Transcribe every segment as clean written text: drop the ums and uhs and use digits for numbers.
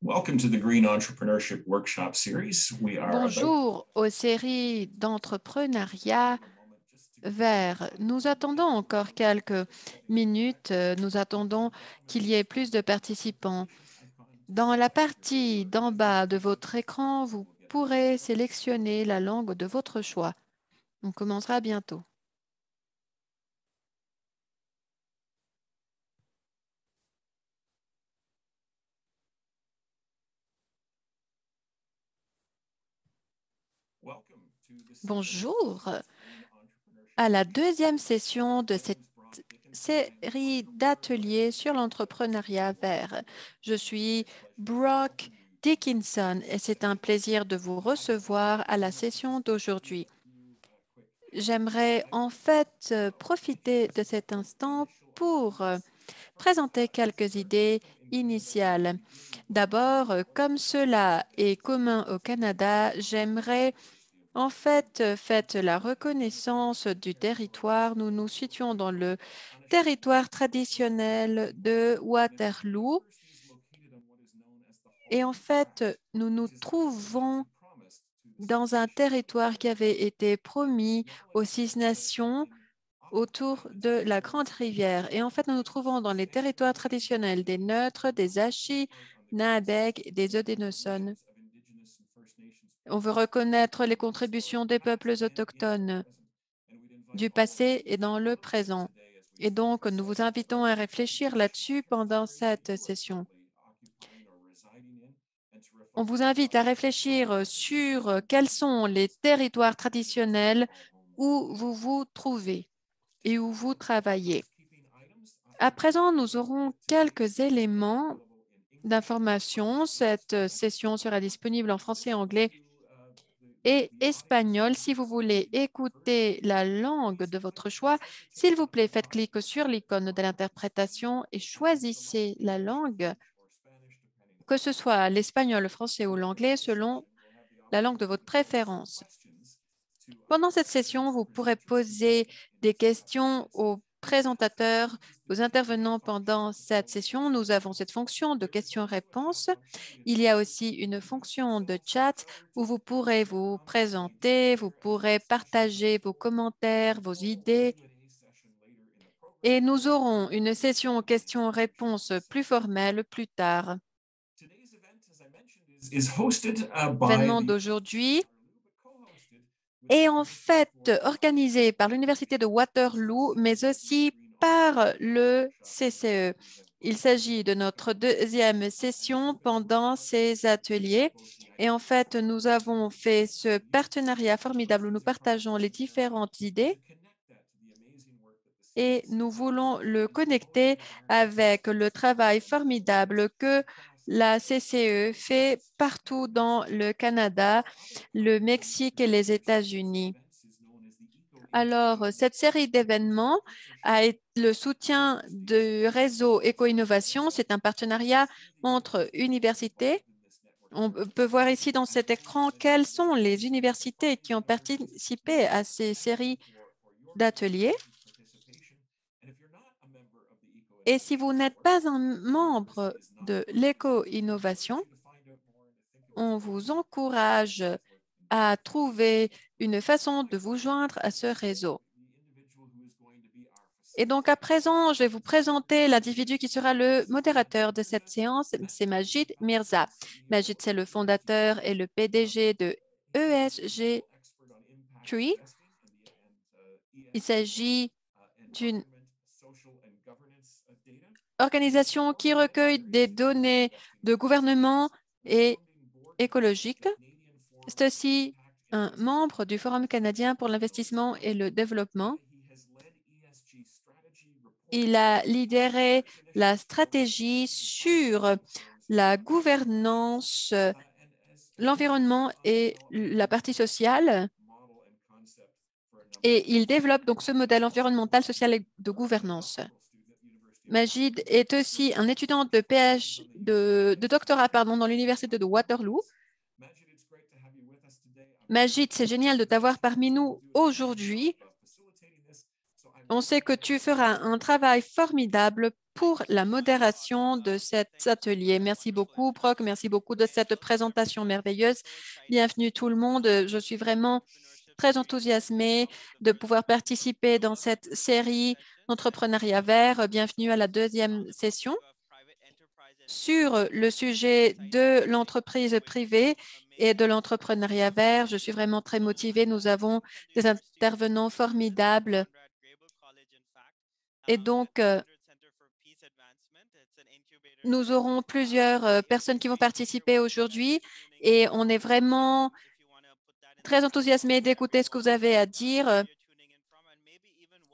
Welcome to the Green Entrepreneurship Workshop Series. Bonjour aux séries d'entrepreneuriat vert. Nous attendons encore quelques minutes. Nous attendons qu'il y ait plus de participants. Dans la partie d'en bas de votre écran, vous pourrez sélectionner la langue de votre choix. On commencera bientôt. Bonjour à la deuxième session de cette série d'ateliers sur l'entrepreneuriat vert. Je suis Brock Dickinson et c'est un plaisir de vous recevoir à la session d'aujourd'hui. J'aimerais en fait profiter de cet instant pour présenter quelques idées initiales. D'abord, comme cela est commun au Canada, j'aimerais en fait faire la reconnaissance du territoire. Nous nous situons dans le territoire traditionnel de Waterloo. Et en fait, nous nous trouvons dans un territoire qui avait été promis aux Six Nations autour de la Grande Rivière. Et en fait, nous nous trouvons dans les territoires traditionnels des Neutres, des Anishinabek et des Haudenosaunee. On veut reconnaître les contributions des peuples autochtones du passé et dans le présent. Et donc, nous vous invitons à réfléchir là-dessus pendant cette session. On vous invite à réfléchir sur quels sont les territoires traditionnels où vous vous trouvez et où vous travaillez. À présent, nous aurons quelques éléments d'information. Cette session sera disponible en français, anglais et espagnol. Si vous voulez écouter la langue de votre choix, s'il vous plaît, faites clic sur l'icône de l'interprétation et choisissez la langue, que ce soit l'espagnol, le français ou l'anglais, selon la langue de votre préférence. Pendant cette session, vous pourrez poser des questions aux présentateurs, aux intervenants pendant cette session. Nous avons cette fonction de questions-réponses. Il y a aussi une fonction de chat où vous pourrez vous présenter, vous pourrez partager vos commentaires, vos idées. Et nous aurons une session questions-réponses plus formelle plus tard. L'événement d'aujourd'hui est en fait organisé par l'Université de Waterloo, mais aussi par le CCE. Il s'agit de notre deuxième session pendant ces ateliers. Et en fait, nous avons fait ce partenariat formidable où nous partageons les différentes idées et nous voulons le connecter avec le travail formidable que la CCE fait partout dans le Canada, le Mexique et les États-Unis. Alors, cette série d'événements a le soutien du réseau Éco-Innovation. C'est un partenariat entre universités. On peut voir ici dans cet écran quelles sont les universités qui ont participé à ces séries d'ateliers. Et si vous n'êtes pas un membre de l'éco-innovation, on vous encourage à trouver une façon de vous joindre à ce réseau. Et donc, à présent, je vais vous présenter l'individu qui sera le modérateur de cette séance. C'est Majid Mirza. Majid, c'est le fondateur et le PDG de ESG Tree. Il s'agit d'une organisation qui recueille des données de gouvernement et écologique. C'est aussi un membre du Forum canadien pour l'investissement et le développement. Il a lidéré la stratégie sur la gouvernance, l'environnement et la partie sociale. Et il développe donc ce modèle environnemental, social et de gouvernance. Majid est aussi un étudiant de doctorat dans l'université de Waterloo. Majid, c'est génial de t'avoir parmi nous aujourd'hui. On sait que tu feras un travail formidable pour la modération de cet atelier. Merci beaucoup, Brock. Merci beaucoup de cette présentation merveilleuse. Bienvenue tout le monde. Je suis vraiment très enthousiasmée de pouvoir participer dans cette série d'entrepreneuriat vert. Bienvenue à la deuxième session sur le sujet de l'entreprise privée et de l'entrepreneuriat vert. Je suis vraiment très motivée. Nous avons des intervenants formidables. Et donc, nous aurons plusieurs personnes qui vont participer aujourd'hui et on est vraiment très enthousiasmés d'écouter ce que vous avez à dire.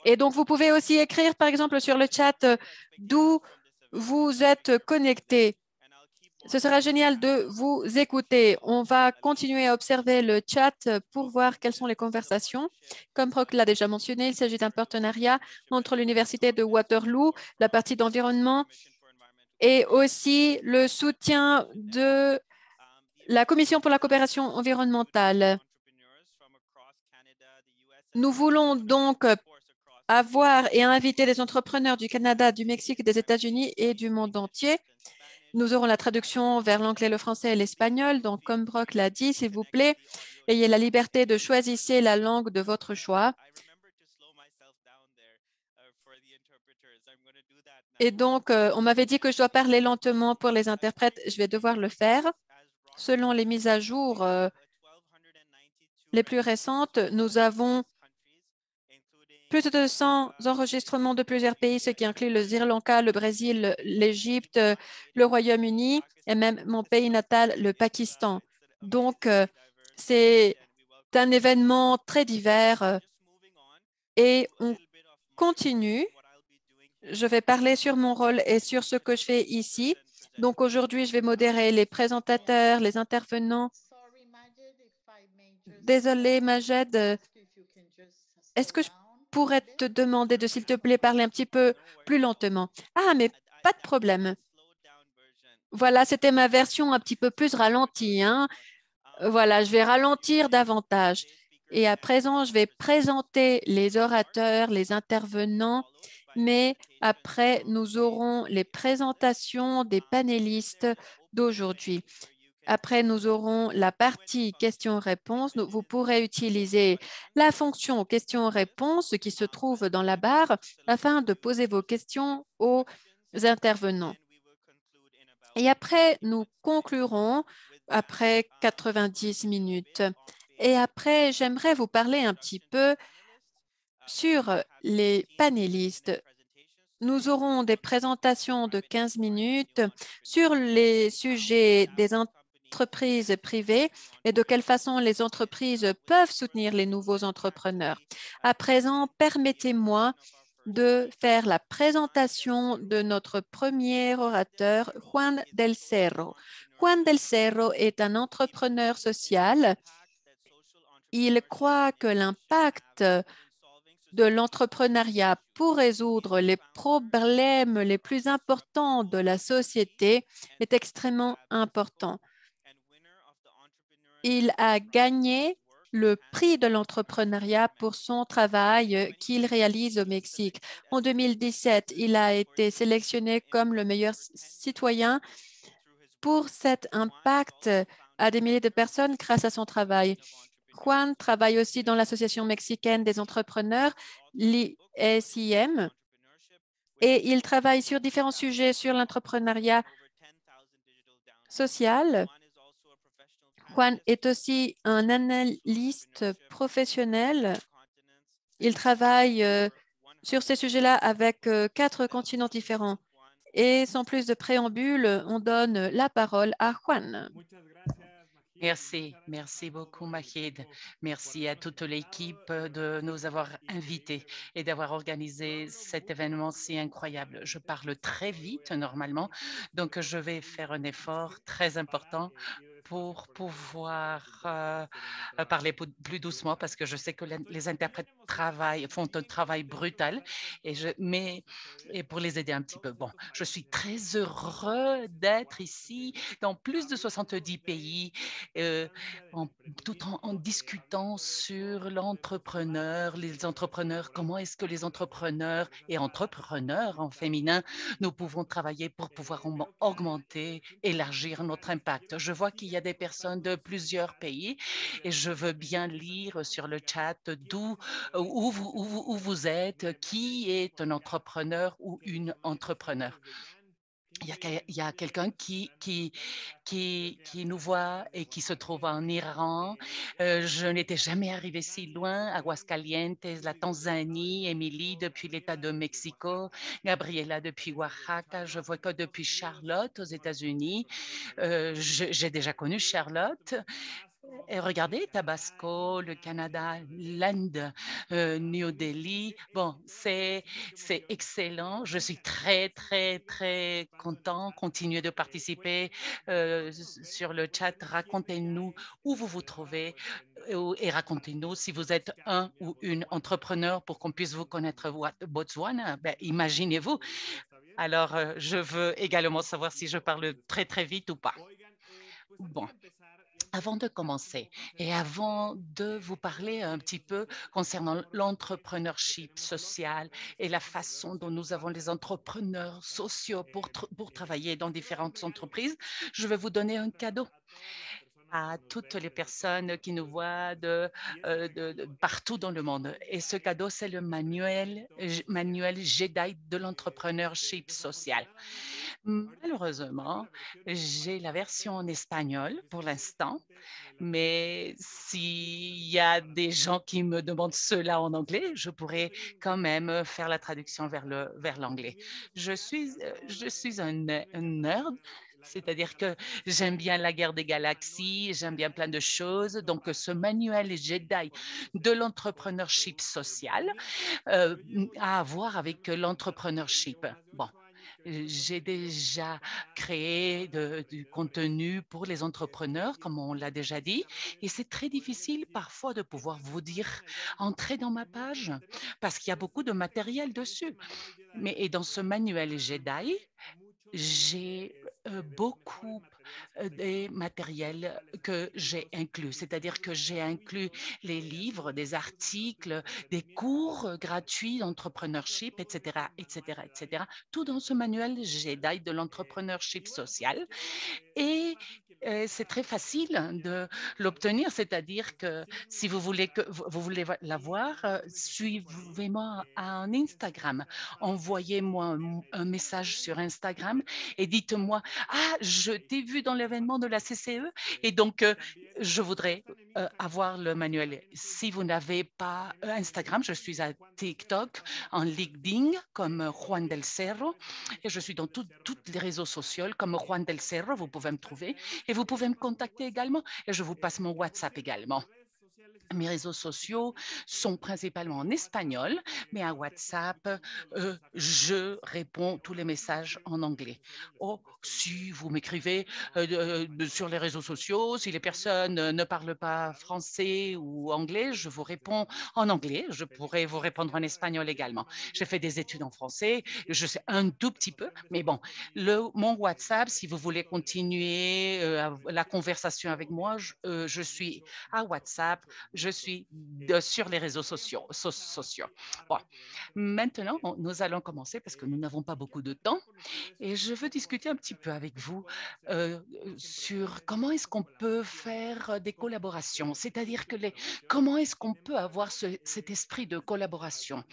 Et donc, vous pouvez aussi écrire, par exemple, sur le chat d'où vous êtes connecté. Ce sera génial de vous écouter. On va continuer à observer le chat pour voir quelles sont les conversations. Comme Brock l'a déjà mentionné, il s'agit d'un partenariat entre l'Université de Waterloo, la partie d'environnement, et aussi le soutien de la Commission pour la coopération environnementale. Nous voulons donc avoir et inviter des entrepreneurs du Canada, du Mexique, des États-Unis et du monde entier. Nous aurons la traduction vers l'anglais, le français et l'espagnol. Donc, comme Brock l'a dit, s'il vous plaît, ayez la liberté de choisir la langue de votre choix. Et donc, on m'avait dit que je dois parler lentement pour les interprètes. Je vais devoir le faire. Selon les mises à jour les plus récentes, nous avons plus de 100 enregistrements de plusieurs pays, ce qui inclut le Sri Lanka, le Brésil, l'Égypte, le Royaume-Uni et même mon pays natal, le Pakistan. Donc, c'est un événement très divers et on continue. Je vais parler sur mon rôle et sur ce que je fais ici. Donc, aujourd'hui, je vais modérer les présentateurs, les intervenants. Désolée, Majed, est-ce que je pourrais te demander de, s'il te plaît, parler un petit peu plus lentement? Ah, mais pas de problème. Voilà, c'était ma version un petit peu plus ralentie, hein. Voilà, je vais ralentir davantage. Et à présent, je vais présenter les orateurs, les intervenants, mais après, nous aurons les présentations des panélistes d'aujourd'hui. Après, nous aurons la partie questions-réponses. Vous pourrez utiliser la fonction questions-réponses qui se trouve dans la barre afin de poser vos questions aux intervenants. Et après, nous conclurons après 90 minutes. Et après, j'aimerais vous parler un petit peu sur les panélistes. Nous aurons des présentations de 15 minutes sur les sujets des entreprises privées et de quelle façon les entreprises peuvent soutenir les nouveaux entrepreneurs. À présent, permettez-moi de faire la présentation de notre premier orateur, Juan del Cerro. Juan del Cerro est un entrepreneur social. Il croit que l'impact de l'entrepreneuriat pour résoudre les problèmes les plus importants de la société est extrêmement important. Il a gagné le prix de l'entrepreneuriat pour son travail qu'il réalise au Mexique. En 2017, il a été sélectionné comme le meilleur citoyen pour cet impact à des milliers de personnes grâce à son travail. Juan travaille aussi dans l'Association mexicaine des entrepreneurs, l'ISIM, et il travaille sur différents sujets sur l'entrepreneuriat social. Juan est aussi un analyste professionnel. Il travaille sur ces sujets-là avec 4 continents différents. Et sans plus de préambule, on donne la parole à Juan. Merci beaucoup, Mahid. Merci à toute l'équipe de nous avoir invités et d'avoir organisé cet événement si incroyable. Je parle très vite normalement, donc je vais faire un effort très important pour pouvoir parler plus doucement parce que je sais que les interprètes font un travail brutal et pour les aider un petit peu. Bon, je suis très heureux d'être ici dans plus de 70 pays, euh, en, en discutant sur les entrepreneurs, comment est-ce que les entrepreneurs et entrepreneurs en féminin, nous pouvons travailler pour pouvoir augmenter, élargir notre impact. Je vois qu'il y a des personnes de plusieurs pays et je veux bien lire sur le chat où vous êtes, qui est un entrepreneur ou une entrepreneur. Il y a quelqu'un qui nous voit et qui se trouve en Iran. Je n'étais jamais arrivée si loin. Aguascalientes, la Tanzanie, Émilie depuis l'État de Mexico, Gabriela depuis Oaxaca. Je vois que depuis Charlotte aux États-Unis. J'ai déjà connu Charlotte. Et regardez, Tabasco, le Canada, l'Inde, New Delhi. Bon, c'est excellent. Je suis très, très, très content. Continuez de participer sur le chat. Racontez-nous où vous vous trouvez et racontez-nous si vous êtes un ou une entrepreneur pour qu'on puisse vous connaître. Botswana, ben, imaginez-vous. Alors, je veux également savoir si je parle très, très vite ou pas. Bon. Avant de commencer et avant de vous parler un petit peu concernant l'entrepreneurship social et la façon dont nous avons les entrepreneurs sociaux pour travailler dans différentes entreprises, je vais vous donner un cadeau à toutes les personnes qui nous voient de partout dans le monde. Et ce cadeau, c'est le manuel Jedi de l'entrepreneurship social. Malheureusement, j'ai la version en espagnol pour l'instant, mais s'il y a des gens qui me demandent cela en anglais, je pourrais quand même faire la traduction vers l'anglais. Je suis un nerd, c'est-à-dire que j'aime bien la guerre des galaxies, j'aime bien plein de choses. Donc, ce manuel Jedi de l'entrepreneurship social a à voir avec l'entrepreneurship. Bon, j'ai déjà créé du contenu pour les entrepreneurs, comme on l'a déjà dit, et c'est très difficile parfois de pouvoir vous dire, entrez dans ma page, parce qu'il y a beaucoup de matériel dessus. Et dans ce manuel Jedi, j'ai beaucoup des matériels que j'ai inclus, c'est-à-dire que j'ai inclus les livres, des articles, des cours gratuits d'entrepreneurship, etc., etc., etc., tout dans ce manuel Jedi de l'entrepreneurship social. Et c'est très facile de l'obtenir, c'est-à-dire que si vous voulez l'avoir, suivez-moi en Instagram. Envoyez-moi un message sur Instagram et dites-moi: ah, je t'ai vu dans l'événement de la CCE et donc je voudrais avoir le manuel. Si vous n'avez pas Instagram, je suis à TikTok, en LinkedIn comme Juan del Cerro et je suis dans tous les réseaux sociaux comme Juan del Cerro. Vous pouvez me trouver et vous pouvez me contacter également et je vous passe mon WhatsApp également. Mes réseaux sociaux sont principalement en espagnol, mais à WhatsApp, je réponds tous les messages en anglais. Oh, si vous m'écrivez sur les réseaux sociaux, si les personnes ne parlent pas français ou anglais, je vous réponds en anglais. Je pourrais vous répondre en espagnol également. J'ai fait des études en français, je sais un tout petit peu, mais bon, mon WhatsApp, si vous voulez continuer la conversation avec moi, je suis à WhatsApp, je suis sur les réseaux sociaux. Bon, maintenant, nous allons commencer parce que nous n'avons pas beaucoup de temps et je veux discuter un petit peu avec vous sur comment est-ce qu'on peut faire des collaborations, c'est-à-dire que comment est-ce qu'on peut avoir cet esprit de collaboration.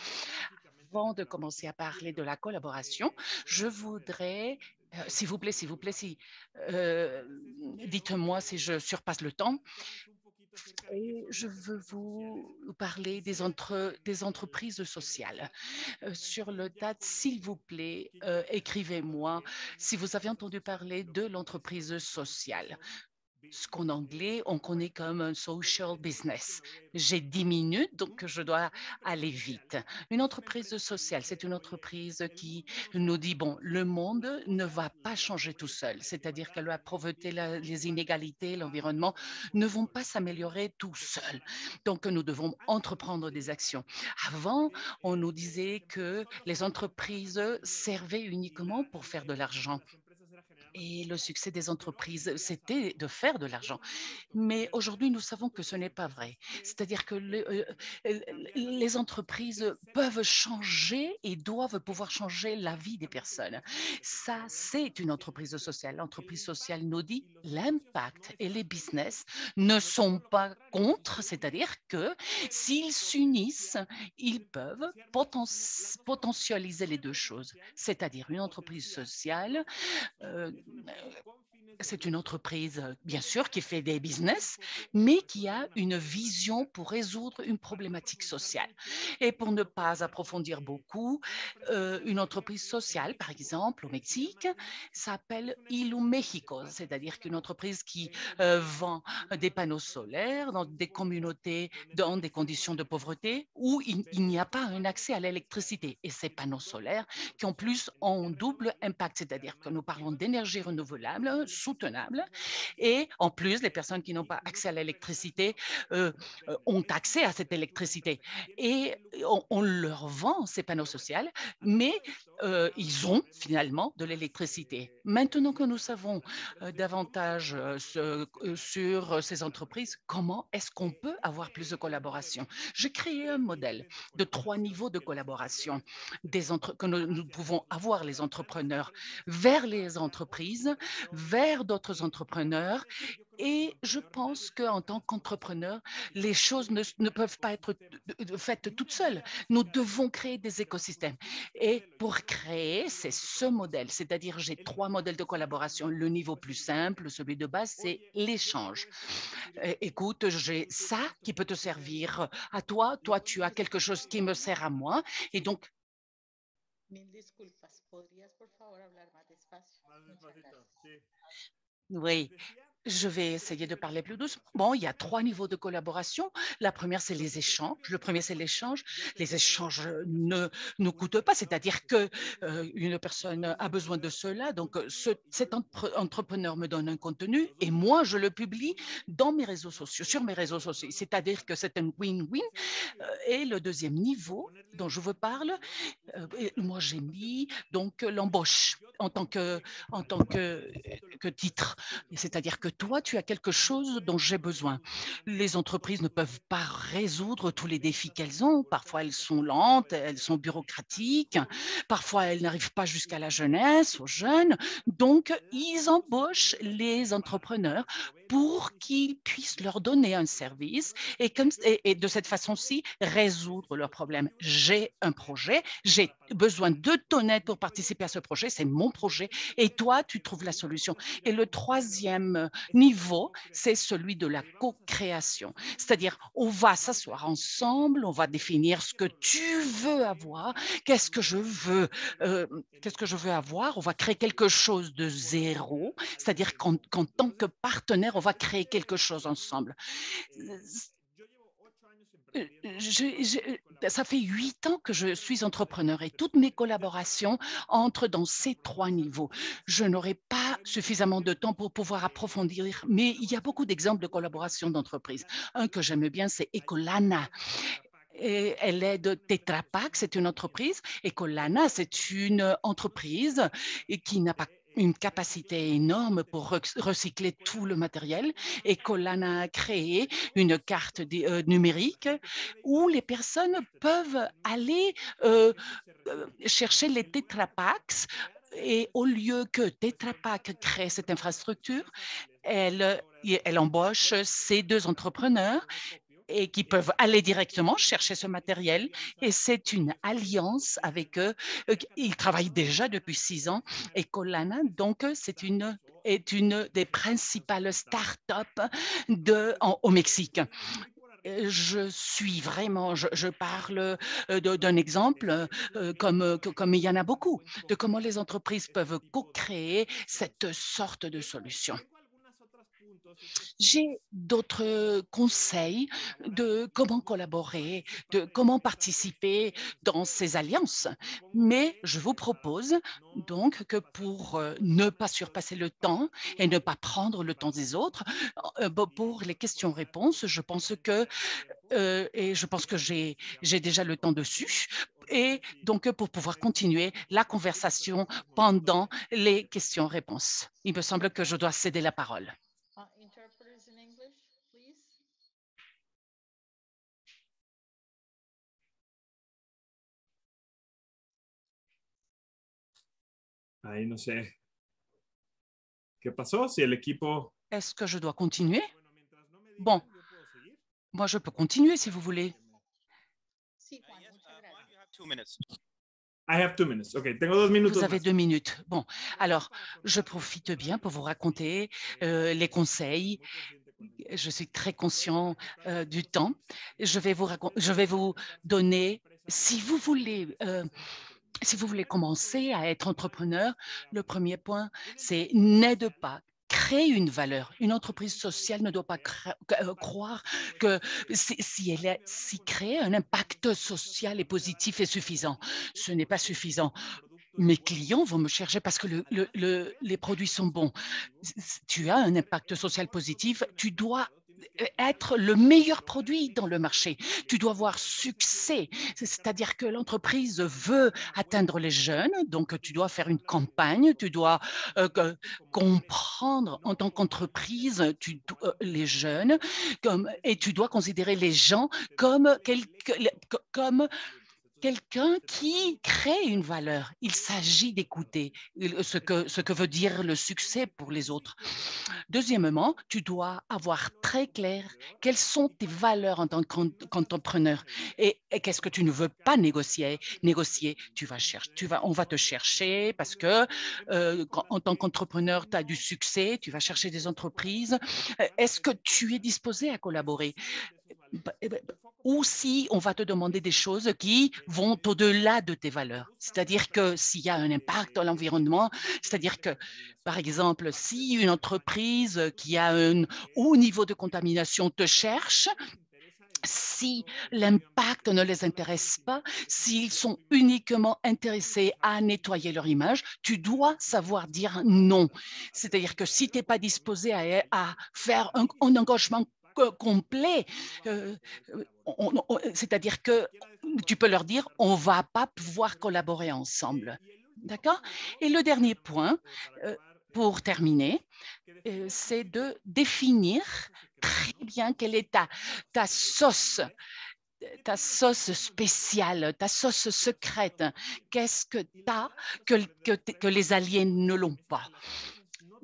Avant de commencer à parler de la collaboration, je voudrais s'il vous plaît, dites-moi si je surpasse le temps. Et je veux vous parler des entreprises sociales. Sur le chat, s'il vous plaît, écrivez-moi si vous avez entendu parler de l'entreprise sociale. ce qu'en anglais, on connaît comme un social business. J'ai 10 minutes, donc je dois aller vite. Une entreprise sociale, c'est une entreprise qui nous dit, bon, le monde ne va pas changer tout seul, c'est-à-dire que la pauvreté, les inégalités, l'environnement ne vont pas s'améliorer tout seuls. Donc, nous devons entreprendre des actions. Avant, on nous disait que les entreprises servaient uniquement pour faire de l'argent. Et le succès des entreprises, c'était de faire de l'argent. Mais aujourd'hui, nous savons que ce n'est pas vrai. C'est-à-dire que euh, les entreprises peuvent changer et doivent pouvoir changer la vie des personnes. Ça, c'est une entreprise sociale. L'entreprise sociale nous dit l'impact et les business ne sont pas contre, c'est-à-dire que s'ils s'unissent, ils peuvent potentialiser les deux choses. C'est-à-dire une entreprise sociale euh, c'est une entreprise, bien sûr, qui fait des business, mais qui a une vision pour résoudre une problématique sociale. Et pour ne pas approfondir beaucoup, une entreprise sociale, par exemple, au Mexique, s'appelle Ilu Mexico, c'est-à-dire qu'une entreprise qui vend des panneaux solaires dans des communautés, dans des conditions de pauvreté où il n'y a pas un accès à l'électricité. Et ces panneaux solaires qui en plus ont double impact, c'est-à-dire que nous parlons d'énergie renouvelable, soutenable, et en plus, les personnes qui n'ont pas accès à l'électricité ont accès à cette électricité. Et on leur vend ces panneaux sociaux, mais ils ont finalement de l'électricité. Maintenant que nous savons davantage sur ces entreprises, comment est-ce qu'on peut avoir plus de collaboration? J'ai créé un modèle de 3 niveaux de collaboration que nous pouvons avoir les entrepreneurs vers les entreprises, vers d'autres entrepreneurs. Et je pense qu'en tant qu'entrepreneur, les choses ne peuvent pas être faites toutes seules. Nous devons créer des écosystèmes. Et pour créer, c'est ce modèle, c'est-à-dire j'ai 3 modèles de collaboration. Le niveau plus simple, celui de base, c'est l'échange. Écoute, j'ai ça qui peut te servir à toi. Toi, tu as quelque chose qui me sert à moi. Et donc, oui, je vais essayer de parler plus doucement. Bon, il y a 3 niveaux de collaboration. La première, c'est les échanges. Le premier, c'est l'échange. Les échanges ne coûtent pas, c'est-à-dire que une personne a besoin de cela. Donc, cet entrepreneur me donne un contenu et moi, je le publie dans mes réseaux sociaux, sur mes réseaux sociaux. C'est-à-dire que c'est un win-win. Et le deuxième niveau dont je vous parle, moi, j'ai mis donc l'embauche en tant que titre. C'est-à-dire que toi, tu as quelque chose dont j'ai besoin. Les entreprises ne peuvent pas résoudre tous les défis qu'elles ont. Parfois, elles sont lentes, elles sont bureaucratiques. Parfois, elles n'arrivent pas jusqu'à la jeunesse, aux jeunes. Donc, ils embauchent les entrepreneurs pour qu'ils puissent leur donner un service et de cette façon-ci résoudre leurs problèmes. J'ai un projet, j'ai besoin de ton aide pour participer à ce projet, c'est mon projet et toi, tu trouves la solution. Et le troisième niveau, c'est celui de la co-création. C'est-à-dire, on va s'asseoir ensemble, on va définir ce que tu veux avoir, qu'est-ce que je veux avoir, on va créer quelque chose de zéro, c'est-à-dire qu'en tant que partenaire, on va créer quelque chose ensemble. Ça fait 8 ans que je suis entrepreneur et toutes mes collaborations entrent dans ces 3 niveaux. Je n'aurai pas suffisamment de temps pour pouvoir approfondir, mais il y a beaucoup d'exemples de collaboration d'entreprises. Un que j'aime bien, c'est Ecolana. Et elle est de Tetra Pak, c'est une entreprise. Ecolana, c'est une entreprise qui n'a pas une capacité énorme pour recycler tout le matériel et Colana a créé une carte numérique où les personnes peuvent aller chercher les Tetra Paks et au lieu que Tetra Pak crée cette infrastructure, elle embauche ces 2 entrepreneurs et qui peuvent aller directement chercher ce matériel. Et c'est une alliance avec eux. Ils travaillent déjà depuis 6 ans. Et Colana, donc, est une des principales startups au Mexique. Je parle d'un exemple comme il y en a beaucoup, de comment les entreprises peuvent co-créer cette sorte de solution. J'ai d'autres conseils de comment collaborer, de comment participer dans ces alliances. Mais je vous propose donc que pour ne pas surpasser le temps et ne pas prendre le temps des autres, pour les questions-réponses, je pense que j'ai déjà le temps dessus. Et donc, pour pouvoir continuer la conversation pendant les questions-réponses. Il me semble que je dois céder la parole. Ahí no sé. ¿Qué pasó? Si el equipo... Est-ce que je dois continuer? Bon, moi, je peux continuer si vous voulez. I have 2 minutes. OK, tengo 2 minutos. Vous avez 2 minutes. Bon, alors, je profite bien pour vous raconter les conseils. Je suis très conscient du temps. Je vais vous donner, si vous voulez commencer à être entrepreneur, le premier point, c'est n'aide pas. Créer une valeur. Une entreprise sociale ne doit pas croire que si créer un impact social et positif est suffisant. Ce n'est pas suffisant. Mes clients vont me chercher parce que les produits sont bons. Tu as un impact social positif, tu dois être le meilleur produit dans le marché. Tu dois avoir succès, c'est-à-dire que l'entreprise veut atteindre les jeunes, donc tu dois faire une campagne, tu dois comprendre en tant qu'entreprise les jeunes et tu dois considérer les gens comme quelqu'un qui crée une valeur. Il s'agit d'écouter ce que veut dire le succès pour les autres. Deuxièmement, tu dois avoir très clair quelles sont tes valeurs en tant qu'entrepreneur et qu'est-ce que tu ne veux pas négocier. On va te chercher parce que en tant qu'entrepreneur, tu as du succès, tu vas chercher des entreprises. Est-ce que tu es disposé à collaborer? Ou si on va te demander des choses qui vont au-delà de tes valeurs. C'est-à-dire que s'il y a un impact dans l'environnement, c'est-à-dire que, par exemple, si une entreprise qui a un haut niveau de contamination te cherche, si l'impact ne les intéresse pas, s'ils sont uniquement intéressés à nettoyer leur image, tu dois savoir dire non. C'est-à-dire que si tu n'es pas disposé à faire un engagement complet, c'est-à-dire que tu peux leur dire on ne va pas pouvoir collaborer ensemble. D'accord? Et le dernier point, pour terminer, c'est de définir très bien quelle est ta sauce spéciale, ta sauce secrète. Qu'est-ce que tu as que les aliens ne l'ont pas?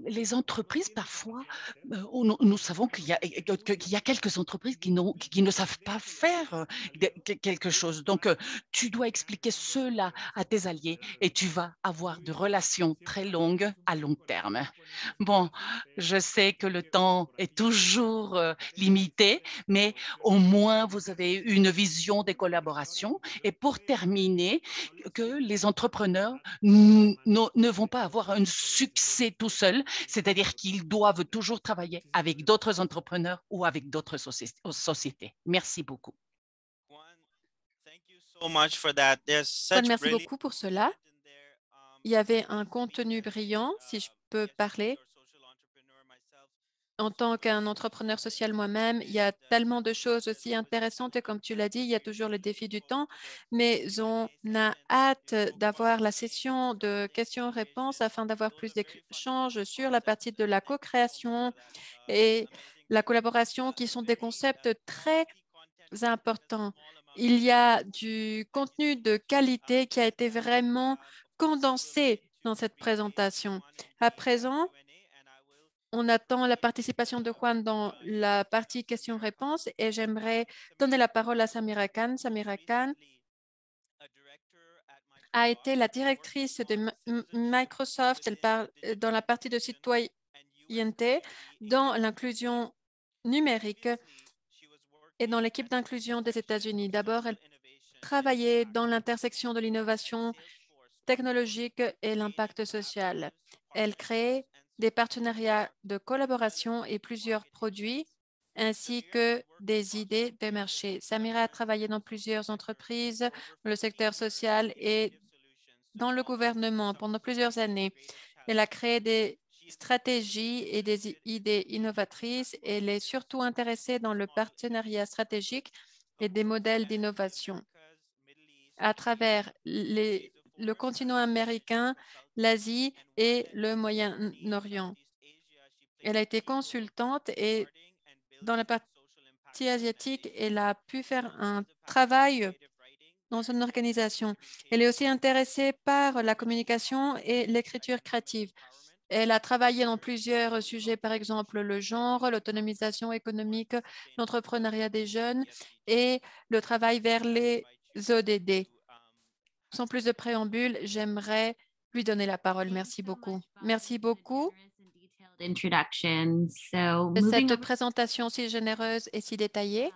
Les entreprises, parfois, nous savons qu'il y a quelques entreprises qui ne savent pas faire quelque chose. Donc, tu dois expliquer cela à tes alliés et tu vas avoir de relations très longues à long terme. Bon, je sais que le temps est toujours limité, mais au moins, vous avez une vision des collaborations. Et pour terminer, que les entrepreneurs ne vont pas avoir un succès tout seuls, c'est-à-dire qu'ils doivent toujours travailler avec d'autres entrepreneurs ou avec d'autres sociétés. Merci beaucoup. Juan, merci beaucoup pour cela. Il y avait un contenu brillant, si je peux parler. En tant qu'un entrepreneur social moi-même, il y a tellement de choses aussi intéressantes et comme tu l'as dit, il y a toujours le défi du temps, mais on a hâte d'avoir la session de questions-réponses afin d'avoir plus d'échanges sur la partie de la co-création et la collaboration qui sont des concepts très importants. Il y a du contenu de qualité qui a été vraiment condensé dans cette présentation. À présent, on attend la participation de Juan dans la partie questions-réponses et j'aimerais donner la parole à Samira Khan. Samira Khan a été la directrice de Microsoft. Elle parle dans la partie de citoyenneté, dans l'inclusion numérique et dans l'équipe d'inclusion des États-Unis. D'abord, elle travaillait dans l'intersection de l'innovation technologique et l'impact social. Elle crée des partenariats de collaboration et plusieurs produits, ainsi que des idées de marché. Samira a travaillé dans plusieurs entreprises, dans le secteur social et dans le gouvernement pendant plusieurs années. Elle a créé des stratégies et des idées innovatrices. Elle est surtout intéressée dans le partenariat stratégique et des modèles d'innovation à travers le continent américain, l'Asie et le Moyen-Orient. Elle a été consultante et dans la partie asiatique, elle a pu faire un travail dans son organisation. Elle est aussi intéressée par la communication et l'écriture créative. Elle a travaillé dans plusieurs sujets, par exemple le genre, l'autonomisation économique, l'entrepreneuriat des jeunes et le travail vers les ODD. Sans plus de préambule, j'aimerais lui donner la parole. Merci beaucoup. Merci beaucoup de cette présentation si généreuse et si détaillée.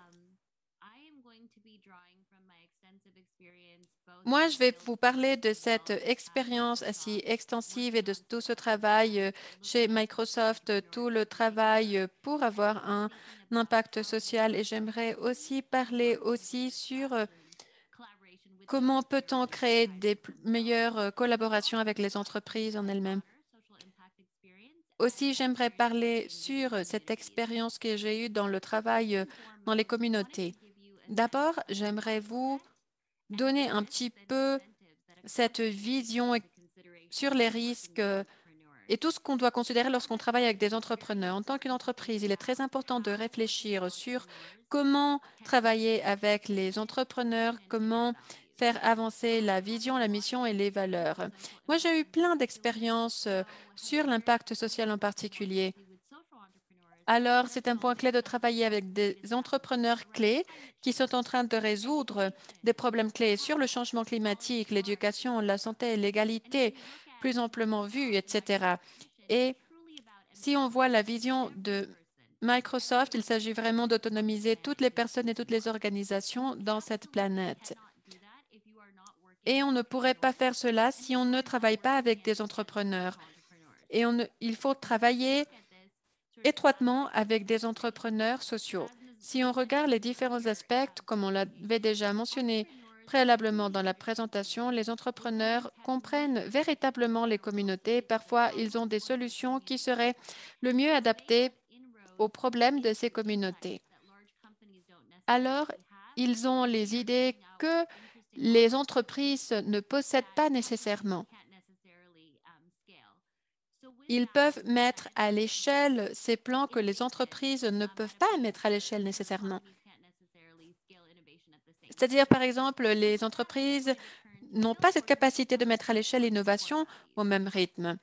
Moi, je vais vous parler de cette expérience assez extensive et de tout ce travail chez Microsoft, tout le travail pour avoir un impact social. Et j'aimerais aussi parler aussi sur comment peut-on créer des meilleures collaborations avec les entreprises en elles-mêmes. Aussi, j'aimerais parler sur cette expérience que j'ai eue dans le travail dans les communautés. D'abord, j'aimerais vous donner un petit peu cette vision sur les risques et tout ce qu'on doit considérer lorsqu'on travaille avec des entrepreneurs. En tant qu'une entreprise, il est très important de réfléchir sur comment travailler avec les entrepreneurs, comment faire avancer la vision, la mission et les valeurs. Moi, j'ai eu plein d'expériences sur l'impact social en particulier. Alors, c'est un point clé de travailler avec des entrepreneurs clés qui sont en train de résoudre des problèmes clés sur le changement climatique, l'éducation, la santé, l'égalité, plus amplement vue, etc. Et si on voit la vision de Microsoft, il s'agit vraiment d'autonomiser toutes les personnes et toutes les organisations dans cette planète. Et on ne pourrait pas faire cela si on ne travaille pas avec des entrepreneurs. Et il faut travailler étroitement avec des entrepreneurs sociaux. Si on regarde les différents aspects, comme on l'avait déjà mentionné préalablement dans la présentation, les entrepreneurs comprennent véritablement les communautés. Parfois, ils ont des solutions qui seraient le mieux adaptées aux problèmes de ces communautés. Alors, ils ont les idées que les entreprises ne possèdent pas nécessairement. Ils peuvent mettre à l'échelle ces plans que les entreprises ne peuvent pas mettre à l'échelle nécessairement. C'est-à-dire, par exemple, les entreprises n'ont pas cette capacité de mettre à l'échelle l'innovation au même rythme.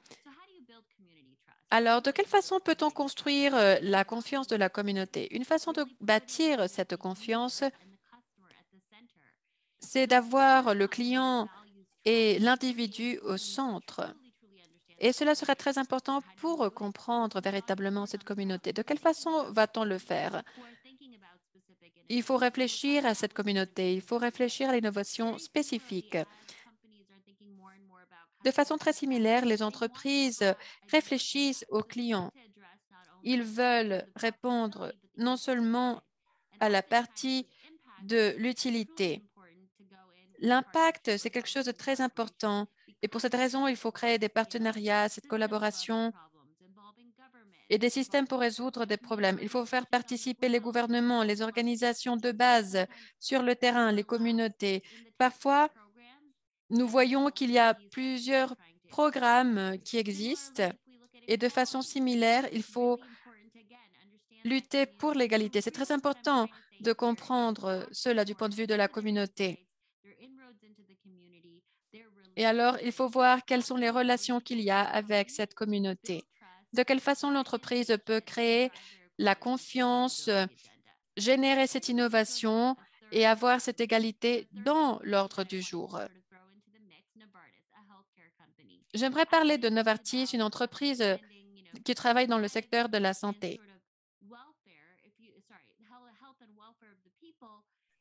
Alors, de quelle façon peut-on construire la confiance de la communauté? Une façon de bâtir cette confiance, c'est d'avoir le client et l'individu au centre. Et cela sera très important pour comprendre véritablement cette communauté. De quelle façon va-t-on le faire? Il faut réfléchir à cette communauté, il faut réfléchir à l'innovation spécifique. De façon très similaire, les entreprises réfléchissent aux clients. Ils veulent répondre non seulement à la partie de l'utilité. L'impact, c'est quelque chose de très important. Et pour cette raison, il faut créer des partenariats, cette collaboration et des systèmes pour résoudre des problèmes. Il faut faire participer les gouvernements, les organisations de base sur le terrain, les communautés. Parfois, nous voyons qu'il y a plusieurs programmes qui existent et de façon similaire, il faut lutter pour l'égalité. C'est très important de comprendre cela du point de vue de la communauté. Et alors, il faut voir quelles sont les relations qu'il y a avec cette communauté. De quelle façon l'entreprise peut créer la confiance, générer cette innovation et avoir cette égalité dans l'ordre du jour. J'aimerais parler de Novartis, une entreprise qui travaille dans le secteur de la santé.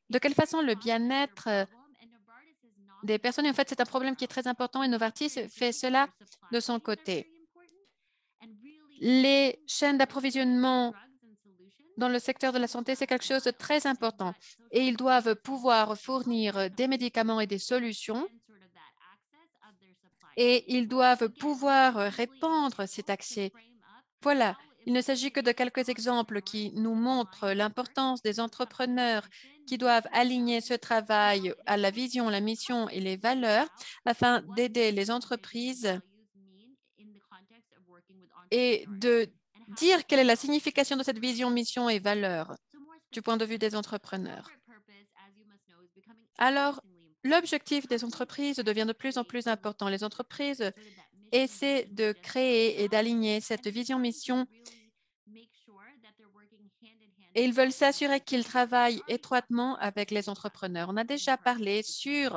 De quelle façon le bien-être des personnes, en fait, c'est un problème qui est très important et Novartis fait cela de son côté. Les chaînes d'approvisionnement dans le secteur de la santé, c'est quelque chose de très important et ils doivent pouvoir fournir des médicaments et des solutions et ils doivent pouvoir répandre cet accès. Voilà, il ne s'agit que de quelques exemples qui nous montrent l'importance des entrepreneurs qui doivent aligner ce travail à la vision, la mission et les valeurs afin d'aider les entreprises et de dire quelle est la signification de cette vision, mission et valeurs du point de vue des entrepreneurs. Alors, l'objectif des entreprises devient de plus en plus important. Les entreprises essaient de créer et d'aligner cette vision, mission et ils veulent s'assurer qu'ils travaillent étroitement avec les entrepreneurs. On a déjà parlé sur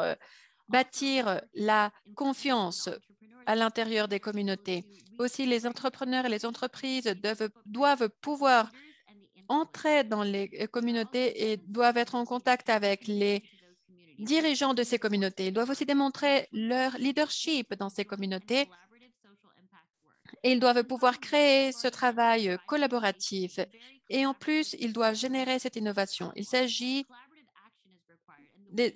bâtir la confiance à l'intérieur des communautés. Aussi, les entrepreneurs et les entreprises doivent pouvoir entrer dans les communautés et doivent être en contact avec les dirigeants de ces communautés. Ils doivent aussi démontrer leur leadership dans ces communautés et ils doivent pouvoir créer ce travail collaboratif. Et en plus, ils doivent générer cette innovation. Il s'agit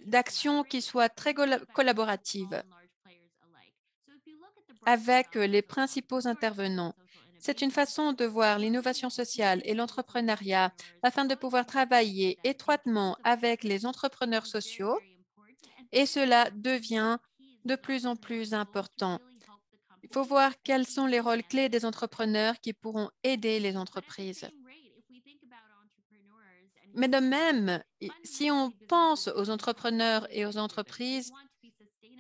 d'actions qui soient très collaboratives avec les principaux intervenants. C'est une façon de voir l'innovation sociale et l'entrepreneuriat afin de pouvoir travailler étroitement avec les entrepreneurs sociaux et cela devient de plus en plus important. Il faut voir quels sont les rôles clés des entrepreneurs qui pourront aider les entreprises. Mais de même, si on pense aux entrepreneurs et aux entreprises,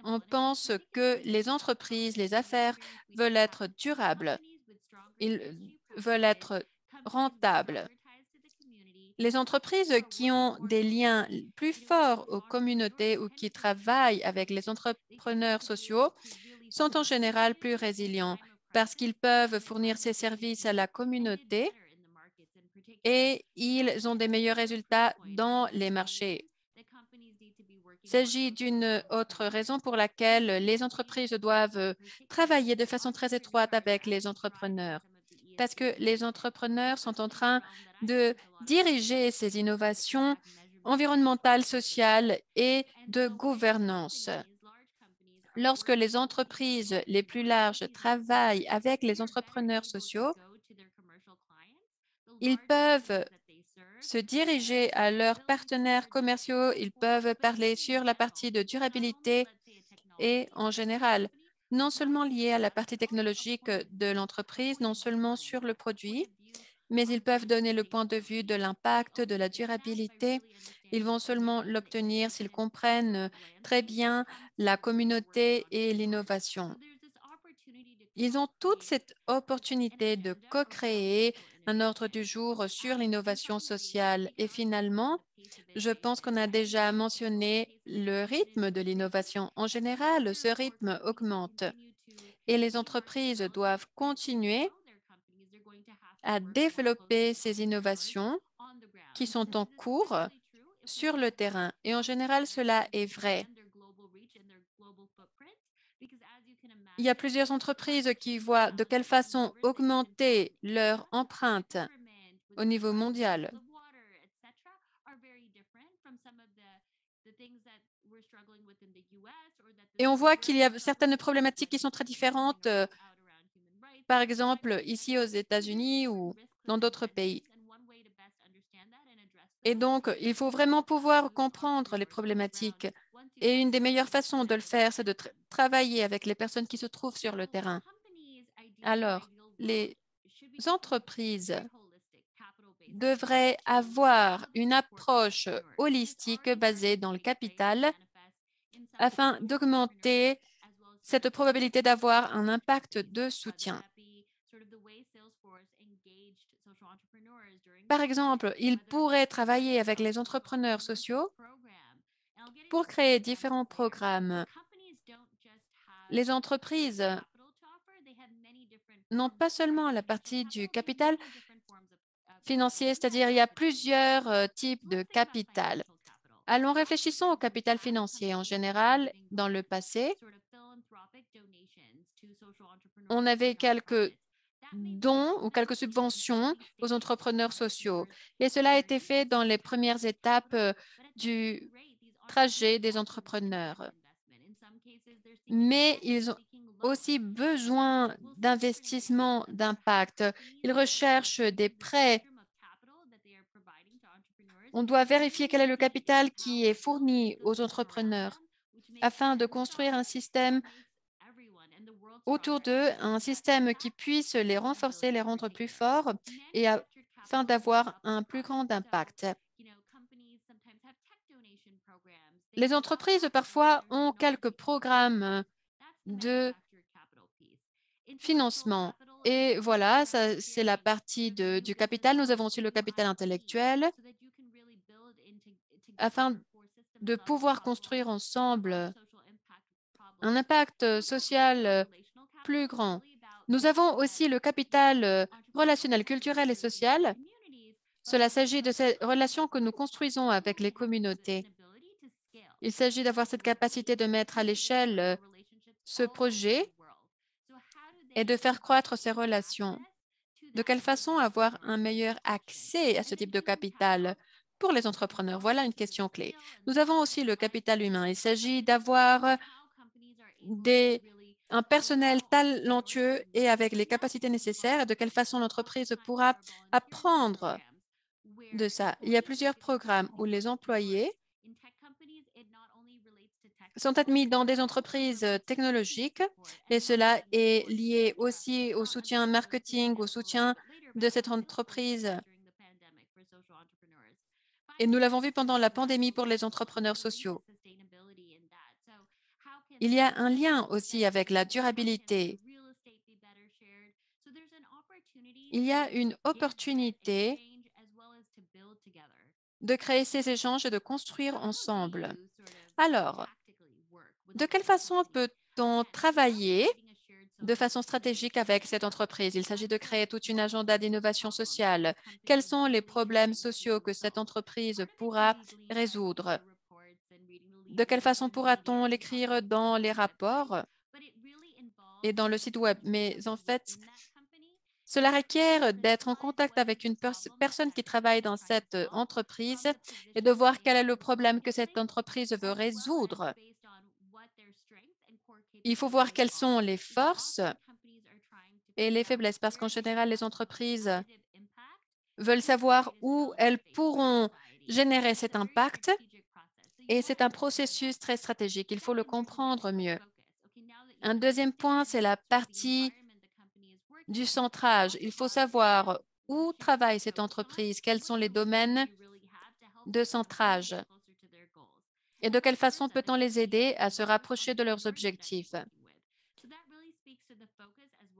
on pense que les entreprises, les affaires veulent être durables, ils veulent être rentables. Les entreprises qui ont des liens plus forts aux communautés ou qui travaillent avec les entrepreneurs sociaux sont en général plus résilients parce qu'ils peuvent fournir ces services à la communauté et ils ont des meilleurs résultats dans les marchés. Il s'agit d'une autre raison pour laquelle les entreprises doivent travailler de façon très étroite avec les entrepreneurs, parce que les entrepreneurs sont en train de diriger ces innovations environnementales, sociales et de gouvernance. Lorsque les entreprises les plus larges travaillent avec les entrepreneurs sociaux, ils peuvent se diriger à leurs partenaires commerciaux, ils peuvent parler sur la partie de durabilité et en général, non seulement lié à la partie technologique de l'entreprise, non seulement sur le produit, mais ils peuvent donner le point de vue de l'impact, de la durabilité. Ils vont seulement l'obtenir s'ils comprennent très bien la communauté et l'innovation. Ils ont toute cette opportunité de co-créer un ordre du jour sur l'innovation sociale. Et finalement, je pense qu'on a déjà mentionné le rythme de l'innovation. En général, ce rythme augmente et les entreprises doivent continuer à développer ces innovations qui sont en cours sur le terrain. Et en général, cela est vrai. Il y a plusieurs entreprises qui voient de quelle façon augmenter leur empreinte au niveau mondial. Et on voit qu'il y a certaines problématiques qui sont très différentes, par exemple ici aux États-Unis ou dans d'autres pays. Et donc, il faut vraiment pouvoir comprendre les problématiques. Et une des meilleures façons de le faire, c'est de travailler avec les personnes qui se trouvent sur le terrain. Alors, les entreprises devraient avoir une approche holistique basée dans le capital afin d'augmenter cette probabilité d'avoir un impact de soutien. Par exemple, ils pourraient travailler avec les entrepreneurs sociaux pour créer différents programmes. Les entreprises n'ont pas seulement la partie du capital financier, c'est-à-dire il y a plusieurs types de capital. Allons, réfléchissons au capital financier. En général, dans le passé, on avait quelques dons ou quelques subventions aux entrepreneurs sociaux. Et cela a été fait dans les premières étapes du trajet des entrepreneurs. Mais ils ont aussi besoin d'investissements d'impact. Ils recherchent des prêts. On doit vérifier quel est le capital qui est fourni aux entrepreneurs afin de construire un système autour d'eux, un système qui puisse les renforcer, les rendre plus forts et afin d'avoir un plus grand impact. Les entreprises, parfois, ont quelques programmes de financement. Et voilà, c'est la partie du capital. Nous avons aussi le capital intellectuel afin de pouvoir construire ensemble un impact social plus grand. Nous avons aussi le capital relationnel, culturel et social. Cela s'agit de ces relations que nous construisons avec les communautés. Il s'agit d'avoir cette capacité de mettre à l'échelle ce projet et de faire croître ces relations. De quelle façon avoir un meilleur accès à ce type de capital pour les entrepreneurs? Voilà une question clé. Nous avons aussi le capital humain. Il s'agit d'avoir un personnel talentueux et avec les capacités nécessaires et de quelle façon l'entreprise pourra apprendre de ça. Il y a plusieurs programmes où les employés sont admis dans des entreprises technologiques et cela est lié aussi au soutien marketing, au soutien de cette entreprise. Et nous l'avons vu pendant la pandémie pour les entrepreneurs sociaux. Il y a un lien aussi avec la durabilité. Il y a une opportunité de créer ces échanges et de construire ensemble. Alors, de quelle façon peut-on travailler de façon stratégique avec cette entreprise? Il s'agit de créer toute une agenda d'innovation sociale. Quels sont les problèmes sociaux que cette entreprise pourra résoudre? De quelle façon pourra-t-on l'écrire dans les rapports et dans le site web? Mais en fait, cela requiert d'être en contact avec une personne qui travaille dans cette entreprise et de voir quel est le problème que cette entreprise veut résoudre. Il faut voir quelles sont les forces et les faiblesses parce qu'en général, les entreprises veulent savoir où elles pourront générer cet impact et c'est un processus très stratégique. Il faut le comprendre mieux. Un deuxième point, c'est la partie du centrage. Il faut savoir où travaille cette entreprise, quels sont les domaines de centrage et de quelle façon peut-on les aider à se rapprocher de leurs objectifs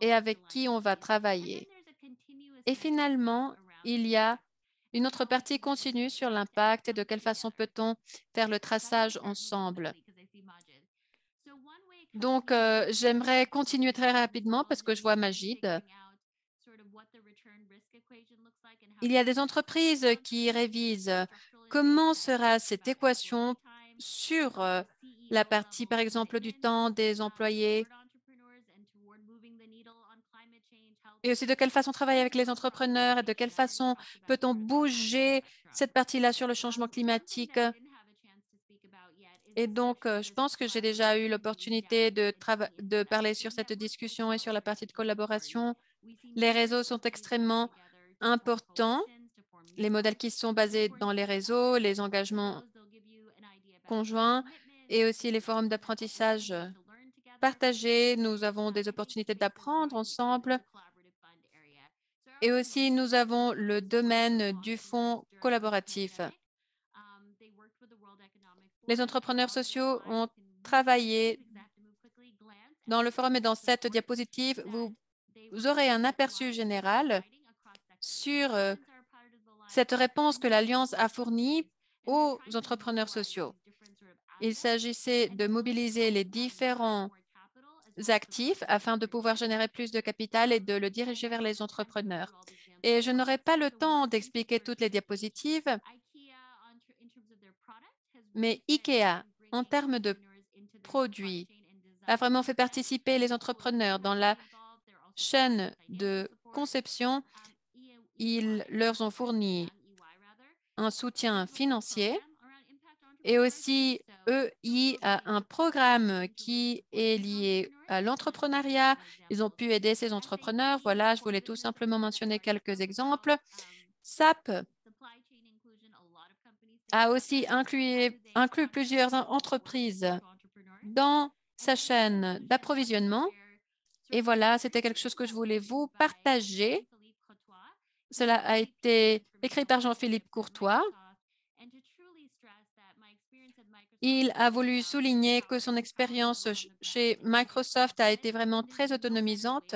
et avec qui on va travailler. Et finalement, il y a une autre partie continue sur l'impact et de quelle façon peut-on faire le traçage ensemble. Donc, j'aimerais continuer très rapidement parce que je vois Majid. Il y a des entreprises qui révisent comment sera cette équation sur la partie, par exemple, du temps des employés et aussi de quelle façon travailler avec les entrepreneurs et de quelle façon peut-on bouger cette partie-là sur le changement climatique. Et donc, je pense que j'ai déjà eu l'opportunité de parler sur cette discussion et sur la partie de collaboration. Les réseaux sont extrêmement importants. Les modèles qui sont basés dans les réseaux, les engagements conjoints et aussi les forums d'apprentissage partagés. Nous avons des opportunités d'apprendre ensemble. Et aussi, nous avons le domaine du fonds collaboratif. Les entrepreneurs sociaux ont travaillé dans le forum et dans cette diapositive. Vous aurez un aperçu général sur cette réponse que l'Alliance a fournie aux entrepreneurs sociaux. Il s'agissait de mobiliser les différents actifs afin de pouvoir générer plus de capital et de le diriger vers les entrepreneurs. Et je n'aurai pas le temps d'expliquer toutes les diapositives, mais IKEA, en termes de produits, a vraiment fait participer les entrepreneurs dans la chaîne de conception, ils leur ont fourni un soutien financier et aussi EI a un programme qui est lié à l'entrepreneuriat. Ils ont pu aider ces entrepreneurs. Voilà, je voulais tout simplement mentionner quelques exemples. SAP a aussi inclus plusieurs entreprises dans sa chaîne d'approvisionnement. Et voilà, c'était quelque chose que je voulais vous partager. Cela a été écrit par Jean-Philippe Courtois. Il a voulu souligner que son expérience chez Microsoft a été vraiment très autonomisante.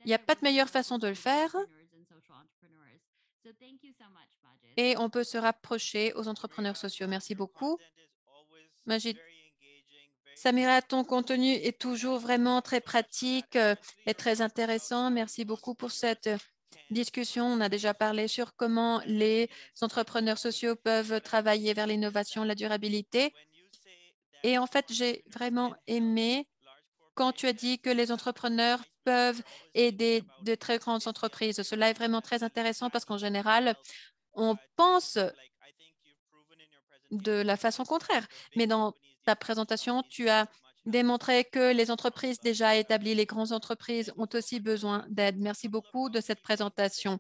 Il n'y a pas de meilleure façon de le faire. Et on peut se rapprocher aux entrepreneurs sociaux. Merci beaucoup. Majid. Samira, ton contenu est toujours vraiment très pratique et très intéressant. Merci beaucoup pour cette discussion. On a déjà parlé sur comment les entrepreneurs sociaux peuvent travailler vers l'innovation, la durabilité. Et en fait, j'ai vraiment aimé quand tu as dit que les entrepreneurs peuvent aider de très grandes entreprises. Cela est vraiment très intéressant parce qu'en général, on pense de la façon contraire. Mais dans ta présentation, tu as démontré que les entreprises déjà établies, les grandes entreprises, ont aussi besoin d'aide. Merci beaucoup de cette présentation.